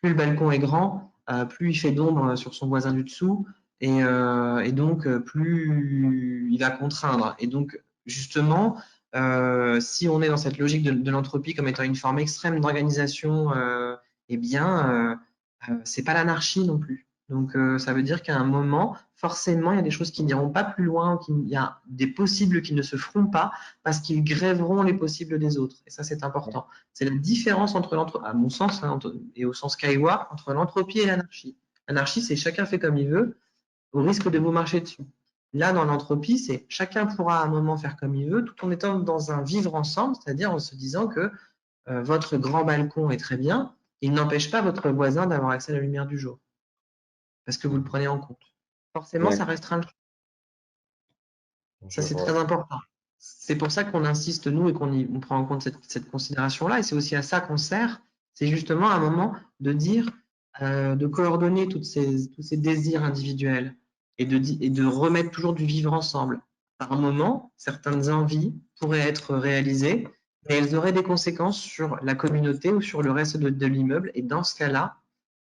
B: plus le balcon est grand, plus il fait d'ombre sur son voisin du dessous. et donc plus il va contraindre. Et donc, justement, si on est dans cette logique de l'entropie comme étant une forme extrême d'organisation, eh bien, c'est pas l'anarchie non plus. Donc, ça veut dire qu'à un moment, forcément, il y a des choses qui n'iront pas plus loin, il y a des possibles qui ne se feront pas parce qu'ils grèveront les possibles des autres. Et ça, c'est important. C'est la différence entre l'entropie, à mon sens, hein, et au sens Kaiwa, entre l'entropie et l'anarchie. L'anarchie, c'est chacun fait comme il veut, au risque de vous marcher dessus. Là, dans l'entropie, c'est chacun pourra à un moment faire comme il veut, tout en étant dans un vivre ensemble, c'est-à-dire en se disant que votre grand balcon est très bien, il n'empêche pas votre voisin d'avoir accès à la lumière du jour, parce que vous le prenez en compte. Forcément, ça restreint le choix. Ça,
C: Je
B: c'est
C: vois.
B: très important. C'est pour ça qu'on insiste, nous, et on prend en compte cette considération-là, et c'est aussi à ça qu'on sert. C'est justement un moment de dire, de coordonner tous ces désirs individuels et de remettre toujours du vivre ensemble. Par un moment, certaines envies pourraient être réalisées, mais elles auraient des conséquences sur la communauté ou sur le reste de l'immeuble. Et dans ce cas-là,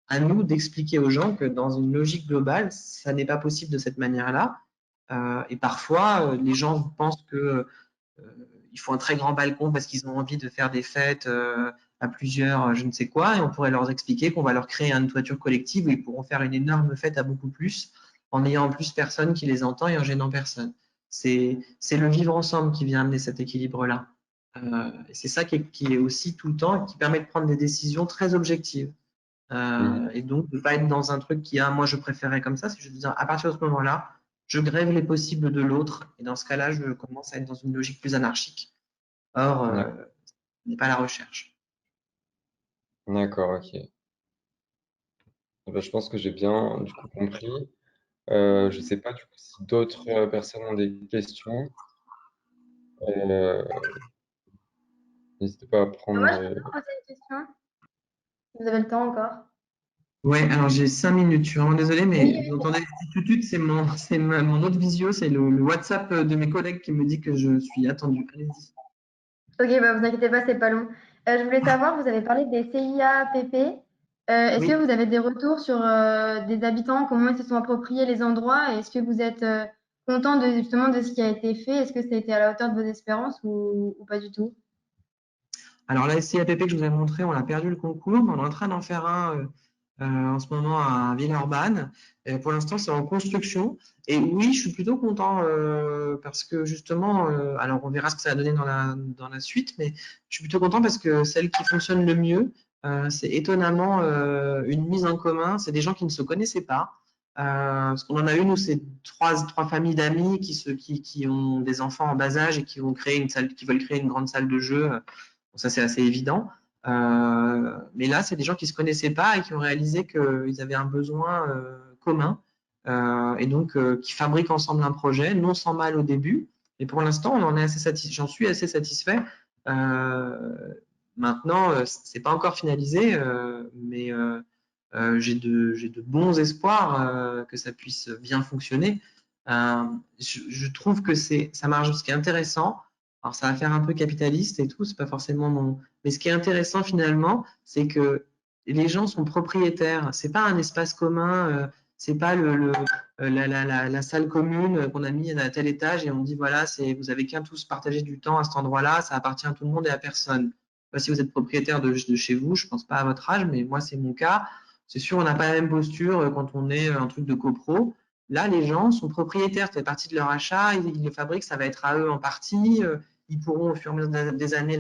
B: à nous d'expliquer aux gens que dans une logique globale, ça n'est pas possible de cette manière-là. Et parfois, les gens pensent que il faut un très grand balcon parce qu'ils ont envie de faire des fêtes à plusieurs, je ne sais quoi, et on pourrait leur expliquer qu'on va leur créer une toiture collective où ils pourront faire une énorme fête à beaucoup plus, en ayant en plus personne qui les entend et en gênant personne. C'est le vivre ensemble qui vient amener cet équilibre-là. C'est ça qui est aussi tout le temps, qui permet de prendre des décisions très objectives. Et donc, de ne pas être dans un truc qui a, moi, je préférais comme ça, c'est juste de dire, à partir de ce moment-là, je grève les possibles de l'autre, et dans ce cas-là, je commence à être dans une logique plus anarchique. Or, ce n'est pas la recherche.
C: D'accord, ok. Ben, je pense que j'ai bien du coup compris. Je ne sais pas du coup si d'autres personnes ont des questions. Euh, N'hésitez pas à
E: Moi,
C: prendre.
E: je peux poser une question. Si vous avez le temps encore.
B: Ouais, alors j'ai 5 minutes, je suis vraiment désolé, mais
E: Oui,
B: vous entendez tout de suite, mon autre visio, c'est le WhatsApp de mes collègues qui me dit que je suis attendu. Allez-y.
E: ok, bah, vous inquiétez pas, c'est pas long. Je voulais savoir, vous avez parlé des CIAPP. Est-ce que
B: Oui.
E: vous avez des retours sur des habitants, comment ils se sont appropriés les endroits? Et est-ce que vous êtes content de, justement de ce qui a été fait? Est-ce que ça a été à la hauteur de vos espérances ou pas du tout?
B: Alors la SCAPP que je vous ai montré, on a perdu le concours, mais on est en train d'en faire un en ce moment à Villeurbanne. Pour l'instant, c'est en construction. Et oui, je suis plutôt content parce que justement, alors on verra ce que ça va donner dans la suite, mais je suis plutôt content parce que celle qui fonctionne le mieux, c'est étonnamment une mise en commun. C'est des gens qui ne se connaissaient pas. Parce qu'on en a une où c'est trois familles d'amis qui ont des enfants en bas âge et qui veulent créer une grande salle de jeu. Bon, ça, c'est assez évident. Mais là, c'est des gens qui ne se connaissaient pas et qui ont réalisé qu'ils avaient un besoin commun et donc qui fabriquent ensemble un projet, non sans mal au début. Et pour l'instant, j'en suis assez satisfait. Maintenant, c'est pas encore finalisé, mais j'ai de bons espoirs que ça puisse bien fonctionner. Je trouve que ça marche. Ce qui est intéressant, alors ça va faire un peu capitaliste et tout, c'est pas forcément mon. Mais ce qui est intéressant finalement, c'est que les gens sont propriétaires. C'est pas un espace commun. C'est pas la salle commune qu'on a mis à tel étage et on dit voilà, vous avez qu'à tous partager du temps à cet endroit-là, ça appartient à tout le monde et à personne. Pas si vous êtes propriétaire de chez vous, je pense pas à votre âge, mais moi c'est mon cas. C'est sûr, on n'a pas la même posture quand on est un truc de copro. Là, les gens sont propriétaires, ça fait partie de leur achat, ils le fabriquent, ça va être à eux en partie. Ils pourront au fur et à mesure des années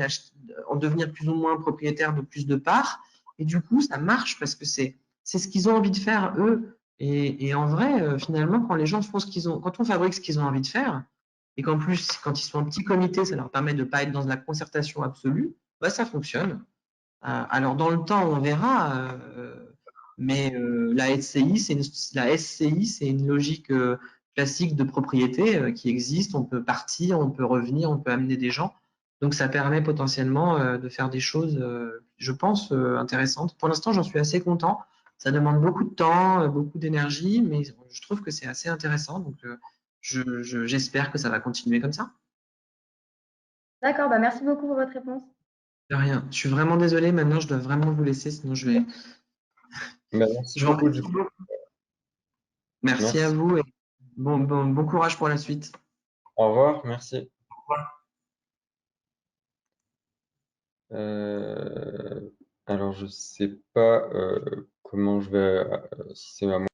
B: en devenir plus ou moins propriétaires de plus de parts. Et du coup, ça marche parce que c'est ce qu'ils ont envie de faire eux. Et en vrai, finalement, quand les gens font quand on fabrique ce qu'ils ont envie de faire, et qu'en plus, quand ils sont en petit comité, ça leur permet de ne pas être dans la concertation absolue, bah, ça fonctionne. Alors, dans le temps, on verra, mais la SCI, c'est une logique classique de propriété qui existe. On peut partir, on peut revenir, on peut amener des gens. Donc, ça permet potentiellement de faire des choses, je pense, intéressantes. Pour l'instant, j'en suis assez content. Ça demande beaucoup de temps, beaucoup d'énergie, mais je trouve que c'est assez intéressant. Donc, j'espère que ça va continuer comme ça.
E: D'accord, bah merci beaucoup pour votre réponse.
B: De rien. Je suis vraiment désolé. Maintenant, je dois vraiment vous laisser, sinon je vais.
C: Ben, merci
B: Je vous
C: beaucoup du
B: remercie
C: coup.
B: beaucoup. Merci à vous et bon courage pour la suite.
C: Au revoir, merci. Alors, je sais pas comment je vais, si c'est à moi.